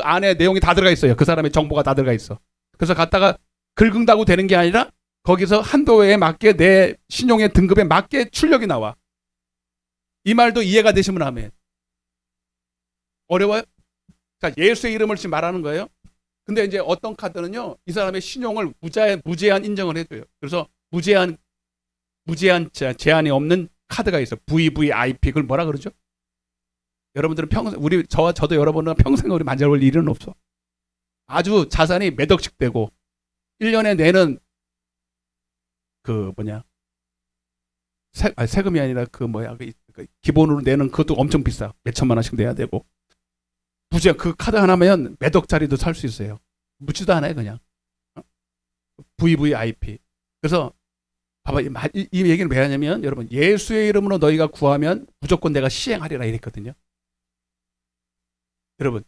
안에 내용이 다 들어가 있어요. 그 사람의 정보가 다 들어가 있어. 그래서 갖다가 긁은다고 되는 게 아니라 거기서 한도에 맞게 내 신용의 등급에 맞게 출력이 나와. 이 말도 이해가 되시면 아멘. 어려워요? 자, 예수의 이름을 지금 말하는 거예요. 근데 이제 어떤 카드는요, 이 사람의 신용을 무제한 인정을 해줘요. 그래서 무제한 제한이 없는 카드가 있어. VVIP. 그걸 뭐라 그러죠? 여러분들은 저도 여러분은 평생 우리 만져볼 일은 없어. 아주 자산이 몇 억씩 되고 1년에 내는 세금이 아니라 기본으로 내는 그것도 엄청 비싸. 몇 천만 원씩 내야 되고. 그 카드 하나면 몇 억짜리도 살 수 있어요. 묻지도 않아요, 그냥. VVIP. 그래서 봐봐, 이 얘기는 왜 하냐면, 여러분, 예수의 이름으로 너희가 구하면 무조건 내가 시행하리라 이랬거든요. 여러분,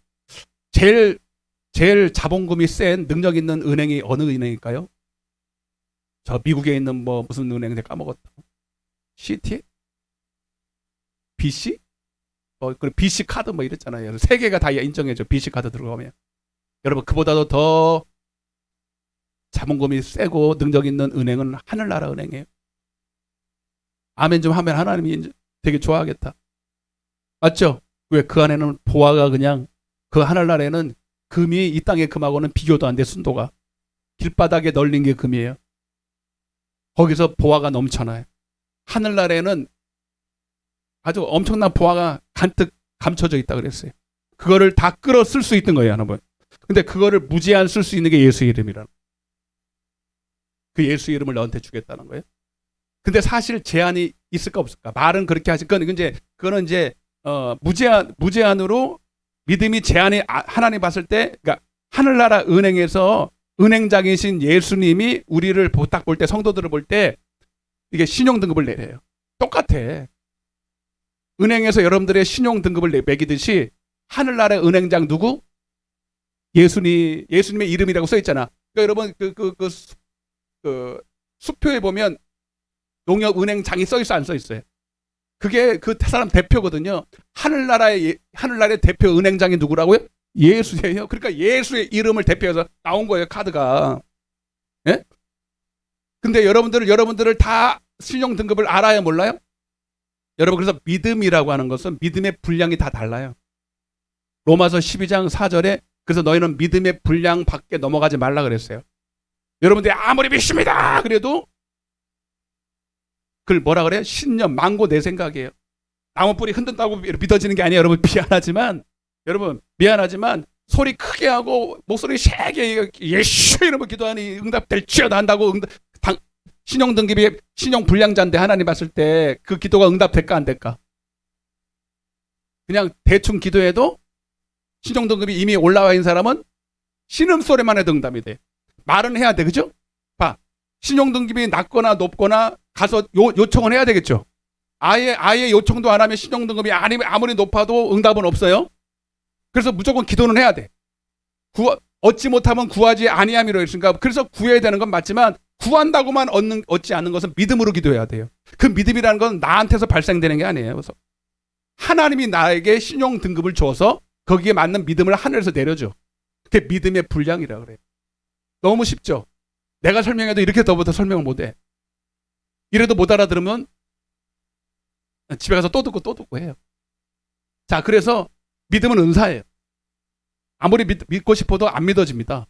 제일 자본금이 센 능력 있는 은행이 어느 은행일까요? 저 미국에 있는 무슨 은행 내가 까먹었다. CT? BC? 그 BC 카드 이랬잖아요. 세 개가 다 인정해줘. BC 카드 들어가면. 여러분, 그보다도 더 자본금이 세고 능력 있는 은행은 하늘나라 은행이에요. 아멘 좀 하면 하나님이 되게 좋아하겠다. 맞죠? 왜? 그 안에는 보화가 그냥, 그 하늘나라에는 금이 이 땅의 금하고는 비교도 안 돼. 순도가. 길바닥에 널린 게 금이에요. 거기서 보화가 넘쳐나요. 하늘나라에는 아주 엄청난 보화가 간뜩 감춰져 있다 그랬어요. 그거를 다 끌어 쓸 수 있는 거예요, 여러분. 근데 그거를 무제한 쓸 수 있는 게 예수의 이름이라는. 그 예수 이름을 너한테 주겠다는 거예요. 근데 사실 제한이 있을까 없을까? 말은 그렇게 하실 건 그거는 이제 무제한으로 믿음이 제한이 하나님 봤을 때, 그러니까 하늘나라 은행에서 은행장이신 예수님이 우리를 딱 볼 때, 성도들을 볼 때 이게 신용 등급을 내려요. 똑같아. 은행에서 여러분들의 신용 등급을 매기듯이 하늘나라 은행장 누구? 예수님의 이름이라고 써 있잖아. 그러니까 여러분 그 수표에 보면 농협 은행장이 써 있어 안 써 있어요? 그게 그 사람 대표거든요. 하늘나라의 대표 은행장이 누구라고요? 예수예요. 그러니까 예수의 이름을 대표해서 나온 거예요, 카드가. 예? 근데 여러분들을 다 신용 등급을 알아야 몰라요? 여러분, 그래서 믿음이라고 하는 것은 믿음의 분량이 다 달라요. 로마서 12장 4절에 그래서 너희는 믿음의 분량 밖에 넘어가지 말라 그랬어요. 여러분들이 아무리 믿습니다 그래도 그걸 뭐라 그래요? 신념, 망고 내 생각이에요. 나무 뿌리 흔든다고 믿어지는 게 아니에요. 여러분 미안하지만 소리 크게 하고 목소리 세게 예수 이러면 기도하니 응답될지어다 한다고 신용 등급이 신용 불량자인데 하나님 봤을 때 그 기도가 응답될까 안 될까? 그냥 대충 기도해도 신용 등급이 이미 올라와 있는 사람은 신음소리만 해도 응답이 돼. 말은 해야 돼, 그죠? 봐, 신용 등급이 낮거나 높거나 가서 요청은 해야 되겠죠. 아예 요청도 안 하면 신용 등급이 아무리 높아도 응답은 없어요. 그래서 무조건 기도는 해야 돼. 얻지 못하면 구하지 아니함이라 했으니까 그래서 구해야 되는 건 맞지만 구한다고만 얻지 않는 것은 믿음으로 기도해야 돼요. 그 믿음이라는 건 나한테서 발생되는 게 아니에요. 그래서 하나님이 나에게 신용 등급을 줘서 거기에 맞는 믿음을 하늘에서 내려줘. 그게 믿음의 분량이라 그래요. 너무 쉽죠? 내가 설명해도 이렇게 더부터 설명을 못해. 이래도 못 알아들으면 집에 가서 또 듣고 해요. 자, 그래서 믿음은 은사예요. 아무리 믿고 싶어도 안 믿어집니다.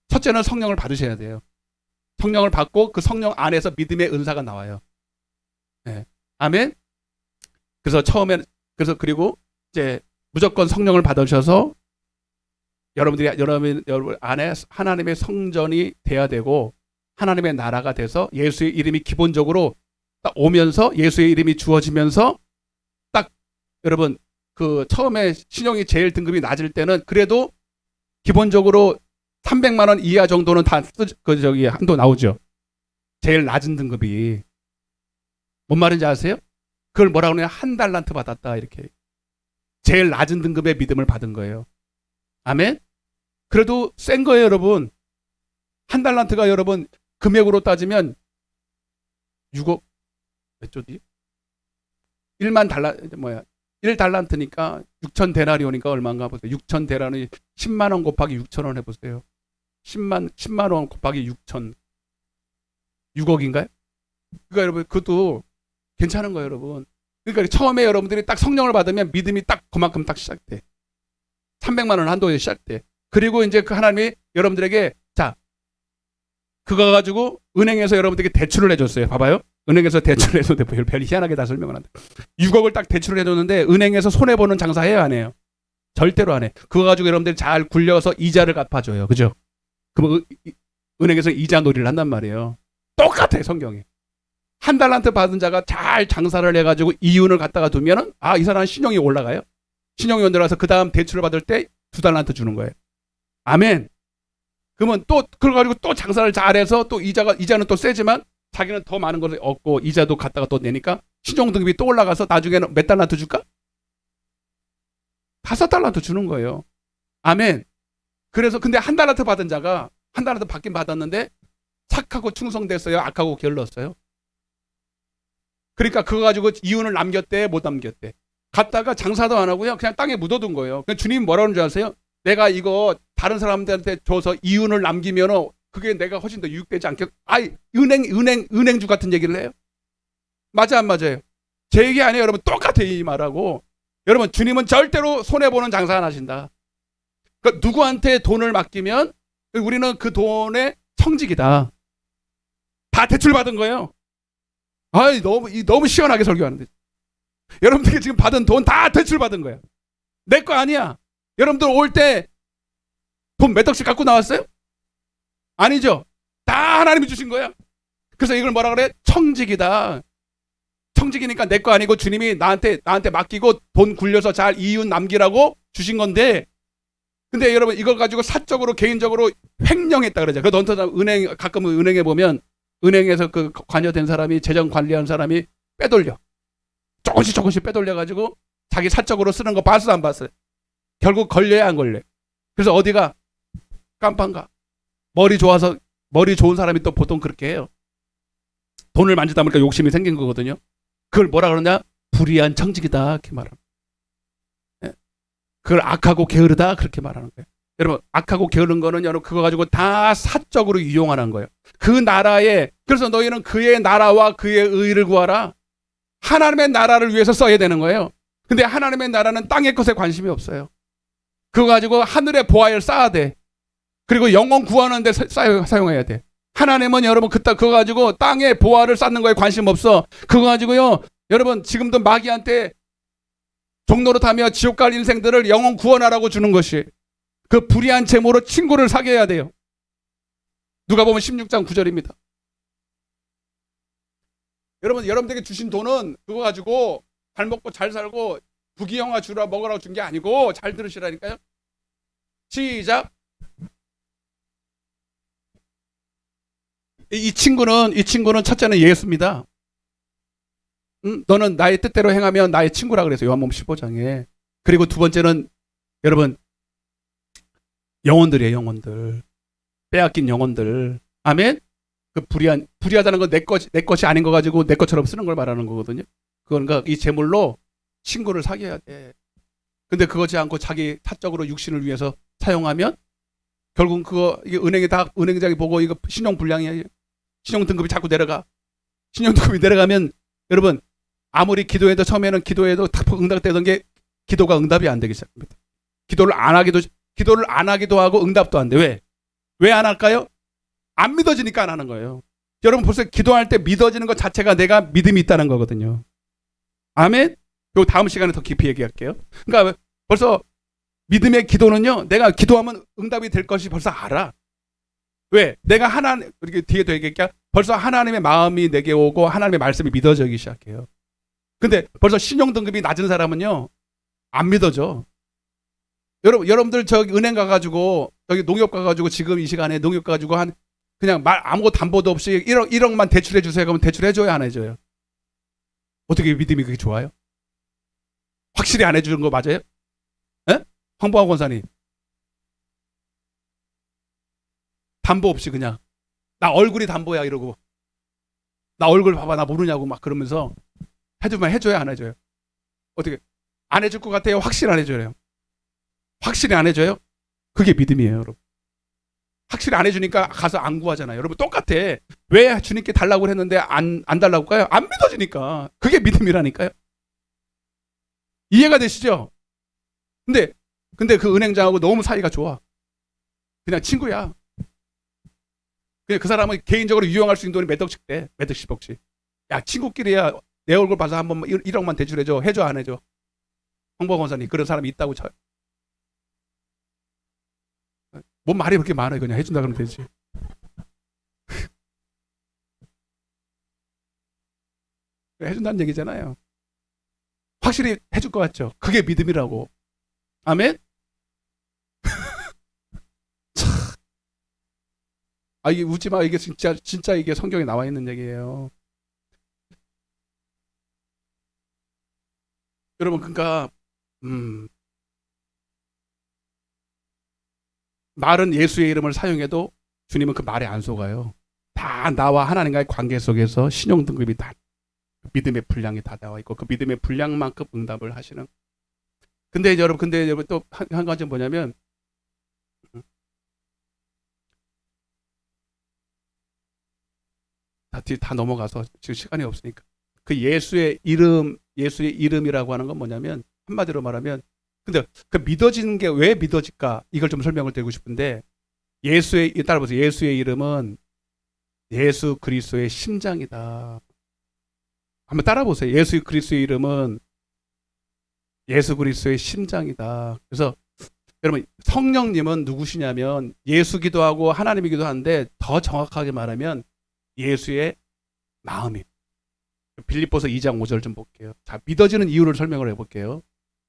첫째는 성령을 받으셔야 돼요. 성령을 받고 그 성령 안에서 믿음의 은사가 나와요. 네. 아멘. 그래서 그리고 이제 무조건 성령을 받으셔서 여러분 안에 하나님의 성전이 돼야 되고 하나님의 나라가 돼서 예수의 이름이 기본적으로 딱 오면서 예수의 이름이 주어지면서 딱 여러분 그 처음에 신용이 제일 등급이 낮을 때는 그래도 기본적으로 300만 원 이하 정도는 다 한도 나오죠. 제일 낮은 등급이. 뭔 말인지 아세요? 그걸 뭐라고 하냐? 한 달란트 받았다 이렇게. 제일 낮은 등급의 믿음을 받은 거예요. 아멘? 그래도 센 거예요, 여러분. 한 달란트가 여러분 금액으로 따지면 6억 몇 조지? 1달란트니까 6천 데나리오니까 얼마인가 보세요. 6천 데나리 10만 원 곱하기 6천 원 해보세요. 10만 원 곱하기 6천 6억인가요? 그러니까 여러분 그것도 괜찮은 거예요, 여러분. 그러니까 처음에 여러분들이 딱 성령을 받으면 믿음이 딱 그만큼 딱 시작돼. 300만 원 한도에 시작돼. 그리고 이제 그 하나님이 여러분들에게 자 그거 가지고 은행에서 여러분들에게 대출을 해줬어요. 봐봐요. 은행에서 대출을 해줬는데 별 희한하게 다 설명을 한다. 6억을 딱 대출을 해줬는데 은행에서 손해보는 장사 해요, 안 해요? 절대로 안 해. 그거 가지고 여러분들이 잘 굴려서 이자를 갚아줘요. 그죠? 그럼 은행에서 이자 놀이를 한단 말이에요. 똑같아, 성경에. 한 달란트 받은 자가 잘 장사를 해가지고 이윤을 갖다가 두면은 이 사람은 신용이 올라가요. 신용이 올라가서 그 다음 대출을 받을 때 2달란트 주는 거예요. 아멘. 그러면 또 그걸 가지고 또 장사를 잘해서 또 이자는 또 세지만 자기는 더 많은 것을 얻고 이자도 갖다가 또 내니까 신용 등급이 또 올라가서 나중에는 몇 달란트 줄까? 5달란트 주는 거예요. 아멘. 그래서 근데 한 달란트 받은 자가 한 달란트 받긴 받았는데 착하고 충성됐어요? 악하고 게을렀어요? 그러니까 그거 가지고 이윤을 남겼대? 못 남겼대? 갔다가 장사도 안 하고요. 그냥 땅에 묻어둔 거예요. 주님이 뭐라는 줄 아세요? 내가 이거 다른 사람들한테 줘서 이윤을 남기면은 그게 내가 훨씬 더 유익되지 않겠? 은행주 같은 얘기를 해요? 맞아 안 맞아요? 제 얘기 아니에요, 여러분. 똑같아 이 말하고. 여러분 주님은 절대로 손해 보는 장사 안 하신다. 그러니까 누구한테 돈을 맡기면 우리는 그 돈의 청직이다. 다 대출 받은 거예요. 너무 시원하게 설교하는데. 여러분들이 지금 받은 돈 다 대출 받은 거야. 내 거 아니야. 여러분들 올 때 돈 몇 억씩 갖고 나왔어요? 아니죠. 다 하나님이 주신 거야. 그래서 이걸 뭐라 그래? 청직이다. 청직이니까 내 거 아니고 주님이 나한테 맡기고 돈 굴려서 잘 이윤 남기라고 주신 건데, 근데 여러분 이걸 가지고 사적으로 개인적으로 횡령했다 그러죠. 그 가끔 은행에 보면 은행에서 그 관여된 사람이 재정 관리하는 사람이 빼돌려. 조금씩 빼돌려 가지고 자기 사적으로 쓰는 거 봤어 안 봤어요? 결국 걸려야 안 걸려. 그래서 어디가 깜판가. 머리 좋은 사람이 또 보통 그렇게 해요. 돈을 만지다 보니까 욕심이 생긴 거거든요. 그걸 뭐라 그러냐? 불의한 청직이다. 그렇게 말하는 거예요. 그걸 악하고 게으르다. 그렇게 말하는 거예요. 여러분, 악하고 게으른 거는 여러분 그거 가지고 다 사적으로 이용하는 거예요. 그 나라에, 그래서 너희는 그의 나라와 그의 의를 구하라. 하나님의 나라를 위해서 써야 되는 거예요. 근데 하나님의 나라는 땅의 것에 관심이 없어요. 그거 가지고 하늘의 보화를 쌓아야 돼. 그리고 영혼 구하는 데 사용해야 돼. 하나님은 여러분 그거 가지고 땅의 보화를 쌓는 거에 관심 없어. 그거 가지고요, 여러분 지금도 마귀한테 종로로 타며 지옥 갈 인생들을 영혼 구원하라고 주는 것이, 그 불의한 재물로 친구를 사귀어야 돼요. 누가 보면 16장 9절입니다. 여러분들에게 주신 돈은 그거 가지고 잘 먹고 잘 살고 부귀영화 주라 먹으라고 준 게 아니고, 잘 들으시라니까요. 시작. 이 친구는 첫째는 예수입니다. 너는 나의 뜻대로 행하면 나의 친구라 그래서 요한복음 15장에. 그리고 두 번째는 여러분 영혼들이에요. 영혼들, 빼앗긴 영혼들. 아멘. 그 불의하다는 건 내 것이 아닌 거 가지고 내 것처럼 쓰는 걸 말하는 거거든요. 그러니까 이 재물로 친구를 사귀어야 돼. 근데 그거지 않고 자기 사적으로 육신을 위해서 사용하면 결국 이게 은행장이 보고 이거 신용 불량이에요. 신용 등급이 자꾸 내려가. 신용 등급이 내려가면 여러분 아무리 기도해도 처음에는 기도해도 딱 응답되던 게 기도가 응답이 안 되기 시작합니다. 기도를 안 하기도 하고 응답도 안 돼. 왜 안 할까요? 안 믿어지니까 안 하는 거예요. 여러분 벌써 기도할 때 믿어지는 것 자체가 내가 믿음이 있다는 거거든요. 아멘. 요 다음 시간에 더 깊이 얘기할게요. 그러니까 벌써 믿음의 기도는요, 내가 기도하면 응답이 될 것이 벌써 알아. 왜? 내가 이렇게 뒤에도 얘기할게요. 벌써 하나님의 마음이 내게 오고 하나님의 말씀이 믿어지기 시작해요. 근데 벌써 신용 등급이 낮은 사람은요, 안 믿어져. 여러분들 저기 은행 가가지고, 여기 농협 가가지고 지금 이 시간에 농협 가가지고 그냥 아무것도 담보도 없이 1억만 대출해 주세요. 그러면 대출해줘요, 안 해줘요? 어떻게 믿음이 그렇게 좋아요? 확실히 안 해주는 거 맞아요? 에? 황보화 권사님. 담보 없이 그냥 나 얼굴이 담보야 이러고, 나 얼굴 봐봐 나 모르냐고 막 그러면서 해주면 해줘요, 안 해줘요? 어떻게 안 해줄 것 같아요? 확실히 안 해줘요? 확실히 안 해줘요? 그게 믿음이에요, 여러분. 확실히 안 해주니까 가서 안 구하잖아요. 여러분 똑같아. 왜 주님께 달라고 했는데 안 달라고 할까요? 안 믿어지니까. 그게 믿음이라니까요. 이해가 되시죠? 근데 그 은행장하고 너무 사이가 좋아. 그냥 친구야. 그냥 그 사람은 개인적으로 유용할 수 있는 돈이 몇 억씩 돼. 몇 억씩, 10억씩. 야, 친구끼리야 내 얼굴 봐서 한번 1억만 대출해줘. 해줘, 안 해줘? 황보 권사님, 그런 사람이 있다고 쳐요. 뭔 말이 그렇게 많아요. 그냥 해준다 그러면 되지. 해준다는 얘기잖아요. 확실히 해줄 것 같죠? 그게 믿음이라고. 아멘? 이게 웃지 마. 이게 진짜 이게 성경에 나와 있는 얘기예요. 여러분, 그러니까, 말은 예수의 이름을 사용해도 주님은 그 말에 안 속아요. 다 나와 하나님과의 관계 속에서 신용 등급이 다, 믿음의 분량이 다 나와 있고, 그 믿음의 분량만큼 응답을 하시는. 근데 여러분 또 한 가지는 뭐냐면, 다 넘어가서 지금 시간이 없으니까. 그 예수의 이름이라고 하는 건 뭐냐면, 한마디로 말하면, 근데 그 믿어지는 게 왜 믿어질까? 이걸 좀 설명을 드리고 싶은데, 따라보세요. 예수의 이름은 예수 그리스도의 심장이다. 한번 따라보세요. 예수 그리스도의 이름은 예수 그리스도의 심장이다. 그래서 여러분, 성령님은 누구시냐면 예수기도 하고 하나님이기도 한데, 더 정확하게 말하면 예수의 마음이. 빌립보서 2장 5절 좀 볼게요. 자, 믿어지는 이유를 설명을 해볼게요.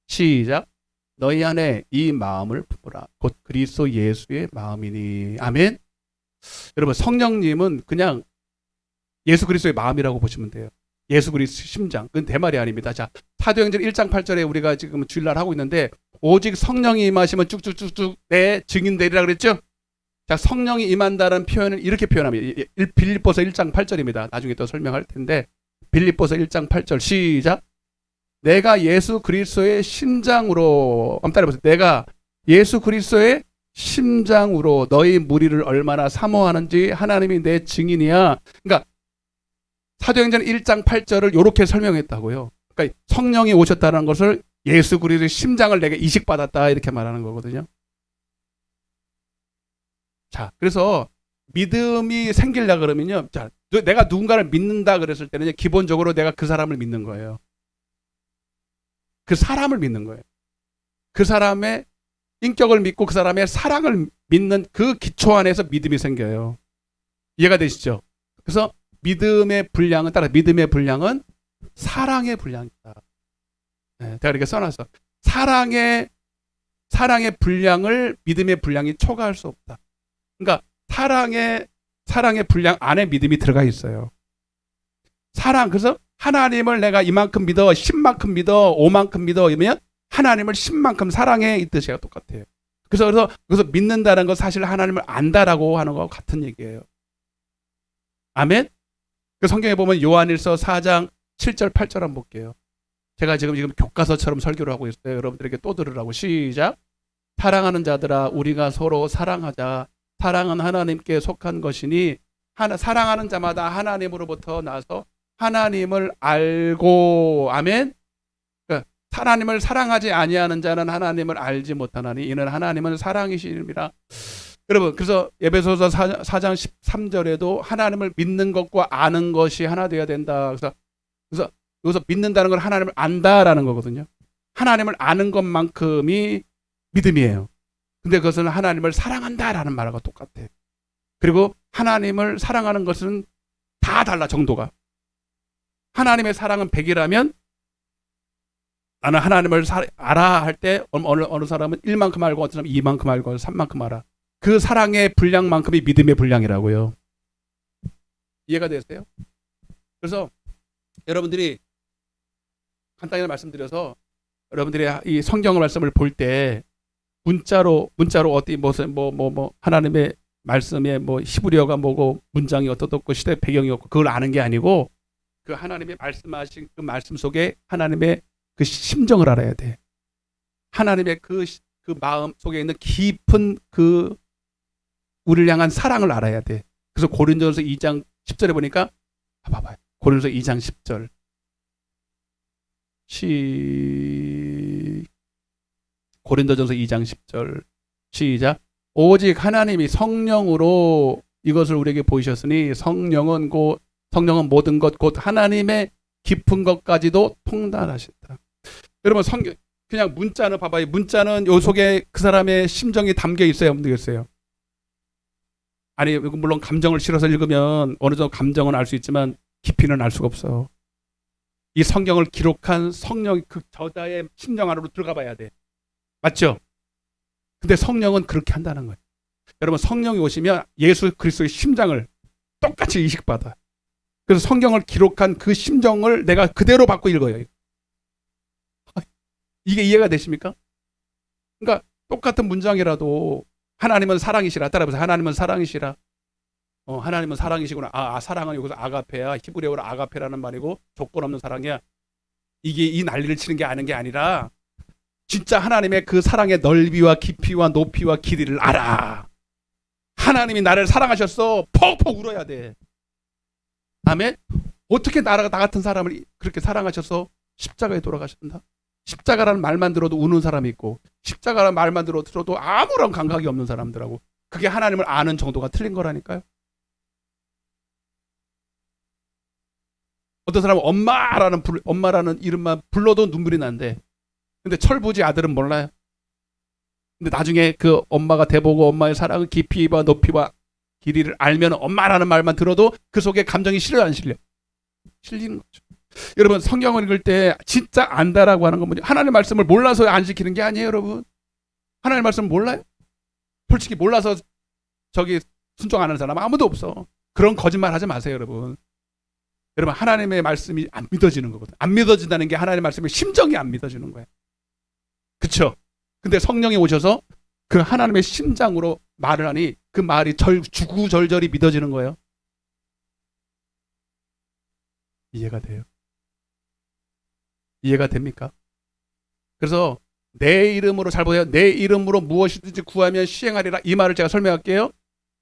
시작. 너희 안에 이 마음을 품으라. 곧 그리스도 예수의 마음이니. 아멘. 여러분, 성령님은 그냥 예수 그리스도의 마음이라고 보시면 돼요. 예수 그리스도의 심장. 그건 대말이 아닙니다. 자, 사도행전 1장 8절에 우리가 지금 주일날 하고 있는데, 오직 성령이 임하시면 쭉쭉쭉쭉 내 증인되리라 그랬죠? 자, 성령이 임한다는 표현을 이렇게 표현합니다. 빌립보서 1장 8절입니다. 나중에 또 설명할 텐데, 빌립보서 1장 8절 시작. 내가 예수 그리스도의 심장으로, 한번 따라해보세요. 내가 예수 그리스도의 심장으로 너희 무리를 얼마나 사모하는지 하나님이 내 증인이야. 그러니까 사도행전 1장 8절을 이렇게 설명했다고요. 그러니까 성령이 오셨다는 것을 예수 그리스도의 심장을 내게 이식받았다 이렇게 말하는 거거든요. 자, 그래서 믿음이 생기려 그러면요. 자, 내가 누군가를 믿는다 그랬을 때는 기본적으로 내가 그 사람을 믿는 거예요. 그 사람을 믿는 거예요. 그 사람의 인격을 믿고 그 사람의 사랑을 믿는 그 기초 안에서 믿음이 생겨요. 이해가 되시죠? 그래서 믿음의 분량은 따라 믿음의 분량은 사랑의 분량이다. 네, 제가 이렇게 써놨어. 사랑의 분량을 믿음의 분량이 초과할 수 없다. 그러니까 사랑의 분량 안에 믿음이 들어가 있어요. 그래서 하나님을 내가 이만큼 믿어, 10만큼 믿어, 5만큼 믿어 이러면 하나님을 10만큼 사랑해 이 뜻이랑 똑같아요. 그래서 믿는다는 건 사실 하나님을 안다라고 하는 거와 같은 얘기예요. 아멘? 그 성경에 보면 요한일서 4장 7절 8절 한번 볼게요. 제가 지금 교과서처럼 설교를 하고 있어요. 여러분들에게 또 들으라고. 시작. 사랑하는 자들아 우리가 서로 사랑하자. 사랑은 하나님께 속한 것이니 사랑하는 자마다 하나님으로부터 나서 하나님을 알고 아멘. 그러니까 하나님을 사랑하지 아니하는 자는 하나님을 알지 못하나니 이는 하나님은 사랑이시니라. 여러분 그래서 에베소서 4장 13절에도 하나님을 믿는 것과 아는 것이 하나 되어야 된다. 그래서 여기서 믿는다는 건 하나님을 안다라는 거거든요. 하나님을 아는 것만큼이 믿음이에요. 근데 그것은 하나님을 사랑한다라는 말하고 똑같아요. 그리고 하나님을 사랑하는 것은 다 달라 정도가. 하나님의 사랑은 100이라면 나는 하나님을 알아 할 때 어느 사람은 1만큼 알고 어떤 사람은 2만큼 알고 3만큼 알아. 그 사랑의 분량만큼이 믿음의 분량이라고요. 이해가 되세요? 그래서 여러분들이 간단히 말씀드려서 여러분들이 이 성경 말씀을 볼 때 문자로 어디 하나님의 말씀에 히브리어가 뭐고 문장이 어떻고 시대 배경이 없고 그걸 아는 게 아니고 그 하나님의 말씀하신 그 말씀 속에 하나님의 그 심정을 알아야 돼. 하나님의 그 마음 속에 있는 깊은 그 우리를 향한 사랑을 알아야 돼. 그래서 고린도전서 2장 10절에 보니까 봐봐요. 고린도전서 2장 10절. 고린도전서 2장 10절 시작. 오직 하나님이 성령으로 이것을 우리에게 보이셨으니 성령은 모든 것 곧 하나님의 깊은 것까지도 통달하신다. 여러분 그냥 문자는 봐봐요. 문자는 요 속에 그 사람의 심정이 담겨 있어야 없겠어요. 아니 물론 감정을 실어서 읽으면 어느 정도 감정은 알 수 있지만 깊이는 알 수가 없어. 이 성경을 기록한 성령 그 저자의 심령 안으로 들어가 봐야 돼. 맞죠? 근데 성령은 그렇게 한다는 거예요. 여러분 성령이 오시면 예수 그리스도의 심장을 똑같이 이식받아. 그래서 성경을 기록한 그 심정을 내가 그대로 받고 읽어요. 이게 이해가 되십니까? 그러니까 똑같은 문장이라도 하나님은 사랑이시라. 따라해보세요. 하나님은 사랑이시라. 하나님은 사랑이시구나. 사랑은 여기서 아가페야. 히브리어로 아가페라는 말이고 조건 없는 사랑이야. 이게 이 난리를 치는 게 아는 게 아니라 진짜 하나님의 그 사랑의 넓이와 깊이와 높이와 길이를 알아. 하나님이 나를 사랑하셨어. 퍽퍽 울어야 돼. 아멘? 어떻게 나 같은 사람을 그렇게 사랑하셔서 십자가에 돌아가셨나? 십자가라는 말만 들어도 우는 사람이 있고 십자가라는 말만 들어도 아무런 감각이 없는 사람들하고 그게 하나님을 아는 정도가 틀린 거라니까요. 어떤 사람은 엄마라는 이름만 불러도 눈물이 난대. 근데 철부지 아들은 몰라요. 근데 나중에 그 엄마가 돼보고 엄마의 사랑의 깊이와 높이와 길이를 알면 엄마라는 말만 들어도 그 속에 감정이 실려요, 안 실려? 실리는 거죠. 여러분 성경을 읽을 때 진짜 안다라고 하는 건 뭐냐? 하나님의 말씀을 몰라서 안 지키는 게 아니에요, 여러분. 하나님의 말씀을 몰라요? 솔직히 몰라서 저기 순종 안 하는 사람 아무도 없어. 그런 거짓말 하지 마세요, 여러분. 여러분 하나님의 말씀이 안 믿어지는 거거든. 안 믿어진다는 게 하나님의 말씀의 심정이 안 믿어지는 거예요. 그쵸? 근데 성령이 오셔서 그 하나님의 심장으로 말을 하니 그 말이 주구절절히 믿어지는 거예요. 이해가 돼요? 이해가 됩니까? 그래서 내 이름으로, 잘 보세요. 내 이름으로 무엇이든지 구하면 시행하리라. 이 말을 제가 설명할게요.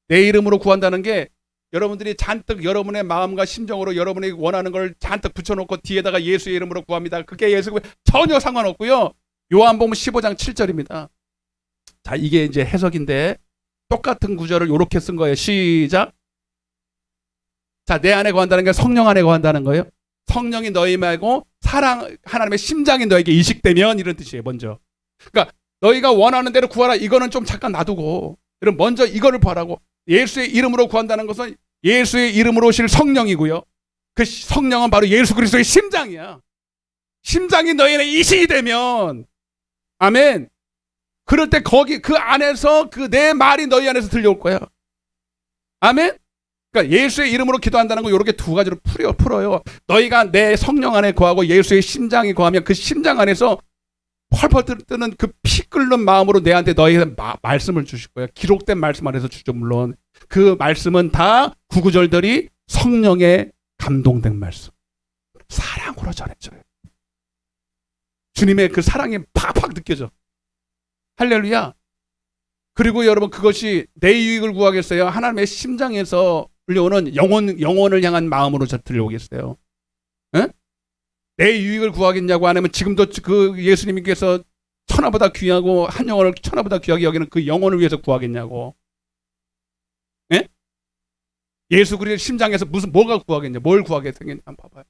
내 이름으로 구한다는 게 여러분들이 잔뜩 여러분의 마음과 심정으로 여러분이 원하는 걸 잔뜩 붙여놓고 뒤에다가 예수의 이름으로 구합니다. 그게 예수 전혀 상관없고요. 요한복음 15장 7절입니다. 자, 이게 이제 해석인데 똑같은 구절을 이렇게 쓴 거예요. 시작. 자, 내 안에 거한다는 게 성령 안에 거한다는 거예요. 성령이 너희 말고 사랑, 하나님의 심장이 너에게 이식되면, 이런 뜻이에요. 먼저. 그러니까 너희가 원하는 대로 구하라. 이거는 좀 잠깐 놔두고, 여러분 먼저 이거를 구하라고. 예수의 이름으로 구한다는 것은 예수의 이름으로 오실 성령이고요. 그 성령은 바로 예수 그리스도의 심장이야. 심장이 너희는 이식이 되면, 아멘. 그럴 때 거기 그 안에서 그 내 말이 너희 안에서 들려올 거야. 아멘. 그러니까 예수의 이름으로 기도한다는 거 이렇게 두 가지로 풀어요. 너희가 내 성령 안에 거하고 예수의 심장이 거하면 그 심장 안에서 펄펄 뜨는 그 피 끓는 마음으로 내한테 너희의 말씀을 주실 거예요. 기록된 말씀 안에서 주죠. 물론 그 말씀은 다 구구절들이 성령의 감동된 말씀, 사랑으로 전해져요. 주님의 그 사랑이 팍팍 느껴져. 할렐루야. 그리고 여러분, 그것이 내 유익을 구하겠어요? 하나님의 심장에서 들려오는 영혼을 향한 마음으로 들려오겠어요? 에? 내 유익을 구하겠냐고 안 하면, 지금도 그 예수님께서 천하보다 귀하고 한 영혼을 천하보다 귀하게 여기는 그 영혼을 위해서 구하겠냐고. 에? 예수 그리스도의 심장에서 뭐가 구하겠냐? 뭘 구하겠냐? 한번 봐봐요.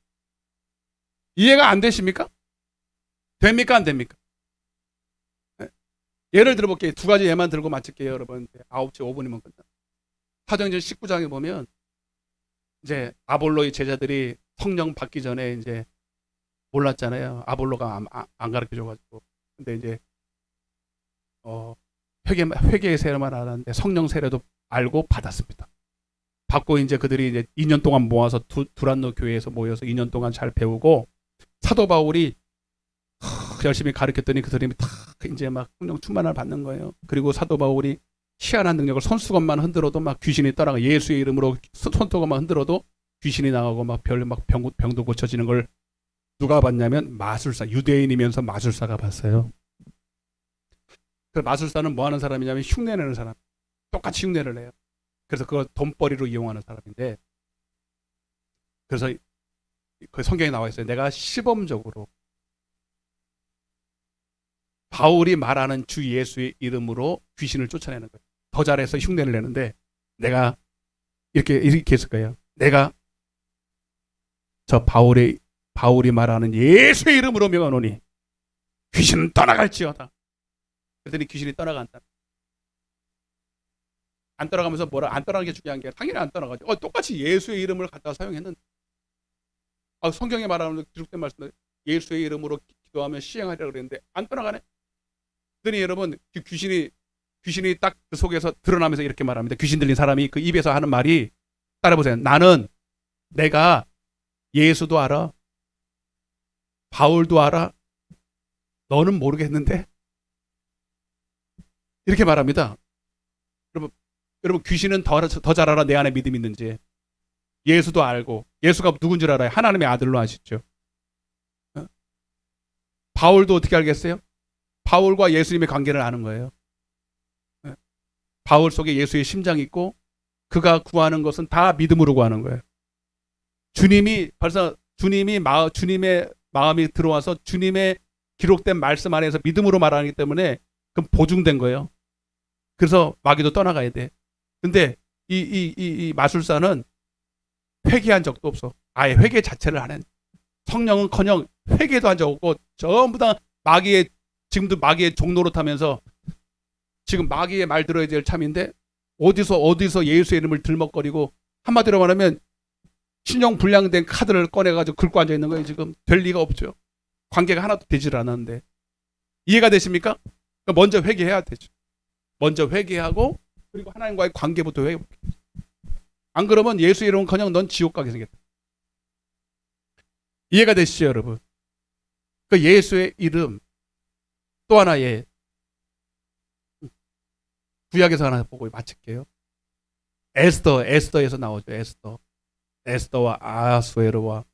이해가 안 되십니까? 됩니까? 안 됩니까? 예를 들어볼게요. 두 가지 예만 들고 마칠게요, 여러분. 9시 5분이면 끝나. 사도행전 19장에 보면 이제 아볼로의 제자들이 성령 받기 전에 이제 몰랐잖아요. 아볼로가 안 가르쳐 줘가지고. 근데 이제 회개의 세례만 알았는데 성령 세례도 알고 받았습니다. 받고 이제 그들이 이제 2년 동안 모아서 두란노 교회에서 모여서 2년 동안 잘 배우고, 사도 바울이 열심히 가르쳤더니 그들이 다 이제 막 성령 충만을 받는 거예요. 그리고 사도 바울이 희한한 능력을, 손수건만 흔들어도 막 귀신이 떠나가, 예수의 이름으로 손수건만 흔들어도 귀신이 나가고 막 병도 고쳐지는 걸 누가 봤냐면 마술사, 유대인이면서 마술사가 봤어요. 그 마술사는 뭐 하는 사람이냐면 흉내내는 사람. 똑같이 흉내를 내요. 그래서 그걸 돈벌이로 이용하는 사람인데, 그래서 그 성경에 나와 있어요. 내가 시범적으로 바울이 말하는 주 예수의 이름으로 귀신을 쫓아내는 거예요. 더 잘해서 흉내를 내는데, 내가 이렇게 했을 거예요. 내가 저 바울이 말하는 예수의 이름으로 명하노니 귀신은 떠나갈지어다. 그랬더니 귀신이 떠나간다. 안 떠나가면서 안 떠나는 게 중요한 게, 당연히 안 떠나가죠. 똑같이 예수의 이름을 갖다 사용했는데, 성경에 말하는 기록된 말씀, 예수의 이름으로 기도하면 시행하리라 그랬는데 안 떠나가네. 그러니 여러분, 귀신이 딱 그 속에서 드러나면서 이렇게 말합니다. 귀신 들린 사람이 그 입에서 하는 말이, 따라보세요. 내가 예수도 알아, 바울도 알아, 너는 모르겠는데, 이렇게 말합니다. 여러분 귀신은 더 잘 알아. 내 안에 믿음이 있는지. 예수도 알고, 예수가 누군 줄 알아요? 하나님의 아들로 아시죠? 바울도 어떻게 알겠어요? 바울과 예수님의 관계를 아는 거예요. 바울 속에 예수의 심장이 있고, 그가 구하는 것은 다 믿음으로 구하는 거예요. 주님의 마음이 들어와서 주님의 기록된 말씀 안에서 믿음으로 말하기 때문에 그건 보증된 거예요. 그래서 마귀도 떠나가야 돼. 근데 이 마술사는 회개한 적도 없어. 아예 회개 자체를 안 해. 성령은커녕 회개도 한 적 없고, 전부 다 지금도 마귀의 종노릇 하면서, 지금 마귀의 말 들어야 될 참인데 어디서 예수의 이름을 들먹거리고, 한마디로 말하면 신용 불량된 카드를 꺼내가지고 긁고 앉아 있는 거예요. 지금 될 리가 없죠. 관계가 하나도 되질 않았는데. 이해가 되십니까? 먼저 회개해야 되죠. 먼저 회개하고, 그리고 하나님과의 관계부터 회개. 안 그러면 예수의 이름은커녕 넌 지옥 가게 생겼다. 이해가 되시죠, 여러분? 그 예수의 이름, 또 하나의 구약에서 하나 보고 마칠게요. 에스더에서 나오죠. 에스더와 아하수에로와.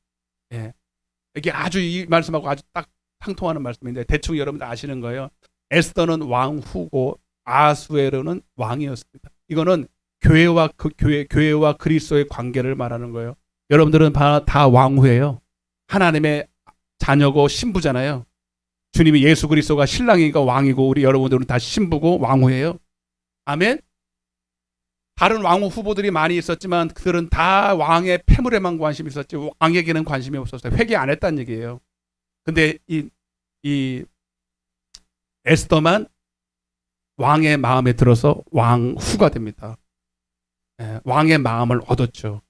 이게 아주 이 말씀하고 아주 딱 상통하는 말씀인데, 대충 여러분들 아시는 거예요. 에스더는 왕후고 아수에르는 왕이었습니다. 이거는 교회와 그리스도의 관계를 말하는 거예요. 여러분들은 다 왕후예요. 하나님의 자녀고 신부잖아요. 주님이 예수 그리스도가 신랑이니까 왕이고 우리 여러분들은 다 신부고 왕후예요. 아멘. 다른 왕후 후보들이 많이 있었지만 그들은 다 왕의 패물에만 관심이 있었지 왕에게는 관심이 없었어요. 회개 안 했다는 얘기예요. 근데 이 에스더만 왕의 마음에 들어서 왕후가 됩니다. 왕의 마음을 얻었죠.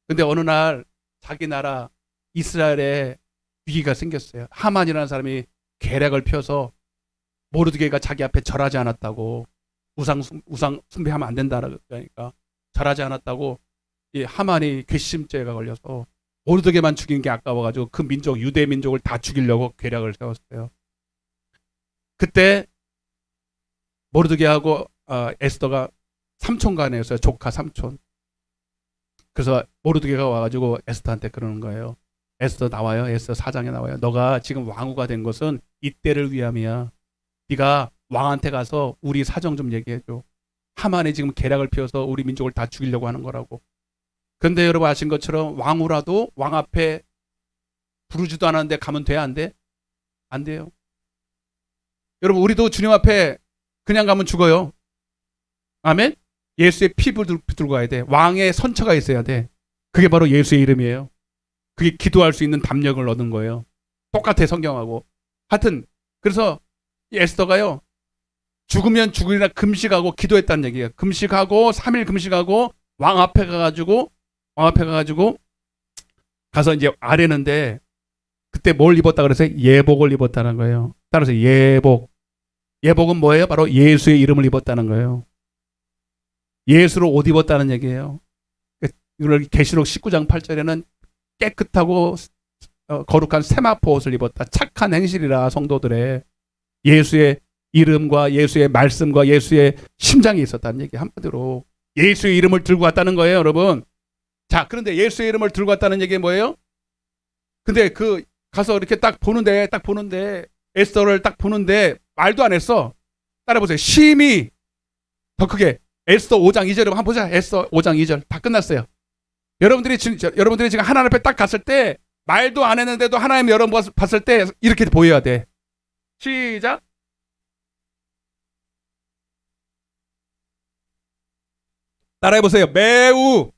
근데 어느 날 자기 나라 이스라엘에 위기가 생겼어요. 하만이라는 사람이 계략을 펴서 모르드게가 자기 앞에 절하지 않았다고 우상 숭배하면 안 된다니까 절하지 않았다고 이 하만이 괘씸죄가 걸려서 모르드게만 죽인 게 아까워가지고 그 민족 유대 민족을 다 죽이려고 계략을 세웠어요. 그때 모르드게하고 에스더가 삼촌간이었어요. 조카 삼촌. 그래서 모르드게가 와가지고 에스더한테 그러는 거예요. 에스더 나와요. 에스더 4장에 나와요. 너가 지금 왕후가 된 것은 이때를 위함이야. 네가 왕한테 가서 우리 사정 좀 얘기해줘. 하만이 지금 계략을 피워서 우리 민족을 다 죽이려고 하는 거라고. 근데 여러분 아신 것처럼 왕후라도 왕 앞에 부르지도 않았는데 가면 돼? 안 돼? 안 돼요. 여러분 우리도 주님 앞에 그냥 가면 죽어요. 아멘? 예수의 피부를 들고 가야 돼. 왕의 선처가 있어야 돼. 그게 바로 예수의 이름이에요. 그게 기도할 수 있는 담력을 얻은 거예요. 똑같아 성경하고. 하여튼 그래서 이 에스더가요. 죽으면 죽으리라 금식하고 기도했다는 얘기예요. 금식하고 3일 금식하고 왕 앞에 가가지고 가서 이제 아뢰는데 그때 뭘 입었다 그래서 예복을 입었다는 거예요. 따라서 예복은 뭐예요? 바로 예수의 이름을 입었다는 거예요. 예수로 옷 입었다는 얘기예요. 이걸 계시록 19장 8절에는 깨끗하고 거룩한 세마포 옷을 입었다. 착한 행실이라 성도들의 예수의 이름과 예수의 말씀과 예수의 심장이 있었다는 얘기. 한마디로 예수의 이름을 들고 왔다는 거예요, 여러분. 자, 그런데 예수의 이름을 들고 왔다는 얘기 뭐예요? 근데 그 가서 이렇게 딱 보는데 에스더를 딱 보는데 말도 안 했어. 따라보세요. 심히 더 크게 에스더 5장 2절을 한번 보자. 에스더 5장 2절 다 끝났어요. 여러분들이 지금 하나님 앞에 딱 갔을 때 말도 안 했는데도 하나님 여러분 봤을 때 이렇게 보여야 돼. 시작. 따라해보세요. 매우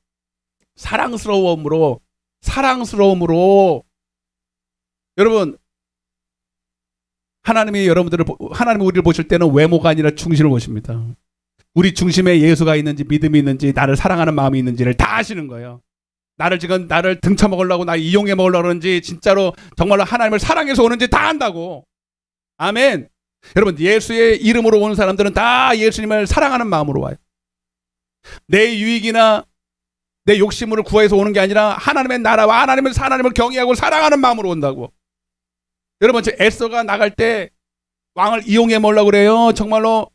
사랑스러움으로 여러분 하나님이 우리를 보실 때는 외모가 아니라 중심을 보십니다. 우리 중심에 예수가 있는지 믿음이 있는지 나를 사랑하는 마음이 있는지를 다 아시는 거예요. 나를 등쳐먹으려고 나 이용해 먹으려고 그러는지 진짜로 정말로 하나님을 사랑해서 오는지 다 안다고. 아멘. 여러분 예수의 이름으로 오는 사람들은 다 예수님을 사랑하는 마음으로 와요. 내 유익이나 내 욕심을 구해서 오는 게 아니라 하나님의 나라와 하나님을 경외하고 사랑하는 마음으로 온다고. 여러분 에스더가 나갈 때 왕을 이용해 먹으려고 그래요. 정말로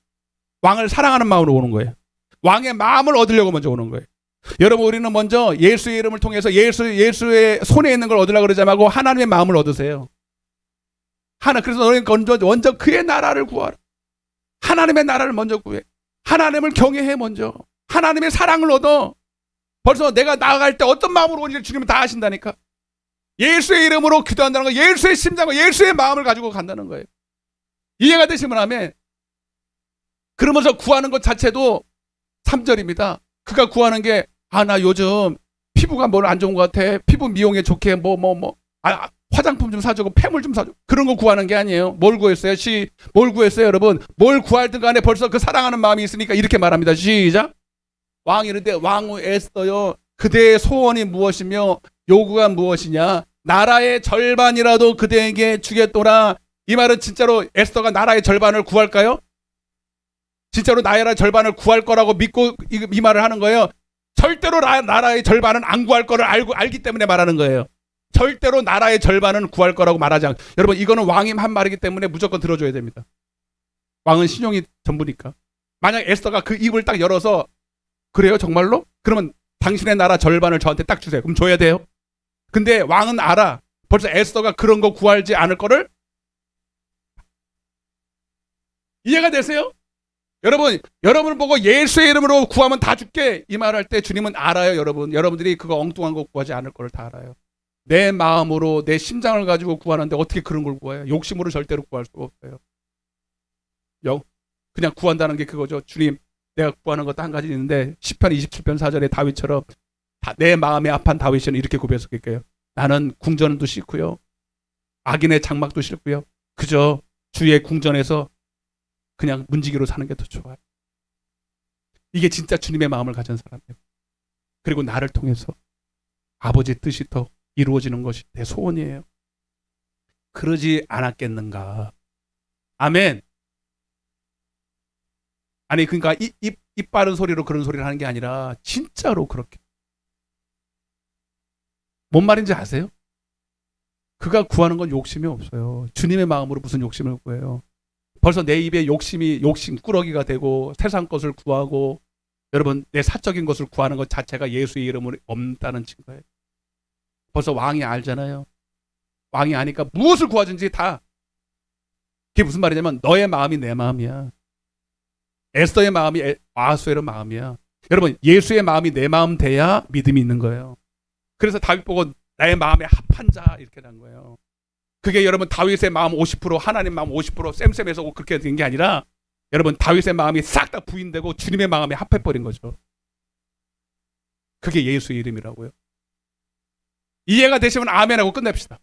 왕을 사랑하는 마음으로 오는 거예요. 왕의 마음을 얻으려고 먼저 오는 거예요. 여러분 우리는 먼저 예수의 이름을 통해서 예수의 손에 있는 걸 얻으려고 그러지 말고 하나님의 마음을 얻으세요. 그래서 너희는 먼저 그의 나라를 구하라. 하나님의 나라를 먼저 구해. 하나님을 경외해 먼저. 하나님의 사랑을 얻어. 벌써 내가 나아갈 때 어떤 마음으로 오는지 주님은 다 아신다니까. 예수의 이름으로 기도한다는 거, 예수의 심장과 예수의 마음을 가지고 간다는 거예요. 이해가 되시면 하면 그러면서 구하는 것 자체도 3절입니다. 그가 구하는 게 나 요즘 피부가 뭘 안 좋은 것 같아. 피부 미용에 좋게 화장품 좀 사주고 폐물 좀 사주고 그런 거 구하는 게 아니에요. 뭘 구했어요? 뭘 구했어요, 여러분? 뭘 구할든 간에 벌써 그 사랑하는 마음이 있으니까 이렇게 말합니다. 시작. 왕이 이르되 왕후 에스더여 그대의 소원이 무엇이며 요구가 무엇이냐? 나라의 절반이라도 그대에게 주겠노라. 이 말은 진짜로 에스더가 나라의 절반을 구할까요? 진짜로 나라의 절반을 구할 거라고 믿고 이 말을 하는 거예요. 절대로 나라의 절반은 안 구할 거를 알기 때문에 말하는 거예요. 절대로 나라의 절반은 구할 거라고 말하지 않고. 여러분 이거는 왕이 한 말이기 때문에 무조건 들어줘야 됩니다. 왕은 신용이 전부니까. 만약 에스더가 그 입을 딱 열어서 그래요 정말로? 그러면 당신의 나라 절반을 저한테 딱 주세요. 그럼 줘야 돼요. 근데 왕은 알아. 벌써 에스더가 그런 거 구하지 않을 거를 이해가 되세요? 여러분 보고 예수의 이름으로 구하면 다 줄게 이 말할 때 주님은 알아요. 여러분들이 그거 엉뚱한 거 구하지 않을 걸 다 알아요. 내 마음으로 내 심장을 가지고 구하는데 어떻게 그런 걸 구해요? 욕심으로 절대로 구할 수가 없어요. 그냥 구한다는 게 그거죠. 주님, 내가 구하는 것도 한 가지 있는데 시편 27편 4절에 다윗처럼 내 마음에 합한 다윗은 이렇게 고백했을게요. 나는 궁전도 싫고요, 악인의 장막도 싫고요, 그저 주의 궁전에서 그냥 문지기로 사는 게 더 좋아요. 이게 진짜 주님의 마음을 가진 사람이에요. 그리고 나를 통해서 아버지의 뜻이 더 이루어지는 것이 내 소원이에요. 그러지 않았겠는가. 아멘. 아니 그러니까 입 바른 소리로 그런 소리를 하는 게 아니라 진짜로 그렇게. 뭔 말인지 아세요? 그가 구하는 건 욕심이 없어요. 주님의 마음으로 무슨 욕심을 구해요. 벌써 내 입에 욕심꾸러기가 되고 세상 것을 구하고 여러분 내 사적인 것을 구하는 것 자체가 예수의 이름으로 없다는 증거예요. 벌써 왕이 알잖아요. 왕이 아니까 무엇을 구하든지 다. 그게 무슨 말이냐면 너의 마음이 내 마음이야. 에스더의 마음이 아하수에로 마음이야. 여러분 예수의 마음이 내 마음 돼야 믿음이 있는 거예요. 그래서 다윗 보고 나의 마음에 합한 자 이렇게 난 거예요. 그게 여러분 다윗의 마음 50% 하나님 마음 50% 쌤쌤해서 그렇게 된 게 아니라 여러분 다윗의 마음이 싹 다 부인되고 주님의 마음에 합해버린 거죠. 그게 예수의 이름이라고요. 이해가 되시면 아멘하고 끝냅시다.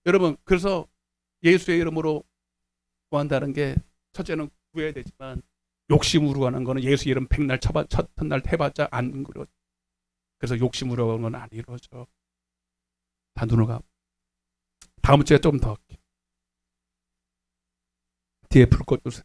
여러분 그래서 예수의 이름으로 구한다는 게 첫째는 구해야 되지만 욕심으로 하는 거는 예수 이름 백날 첫날 해봤자 안 그러죠. 그래서 욕심으로 하는 건 안 이루어져. 다 눈을 감고. 다음 주에 좀 더 할게요. 뒤에 불 꺼주세요.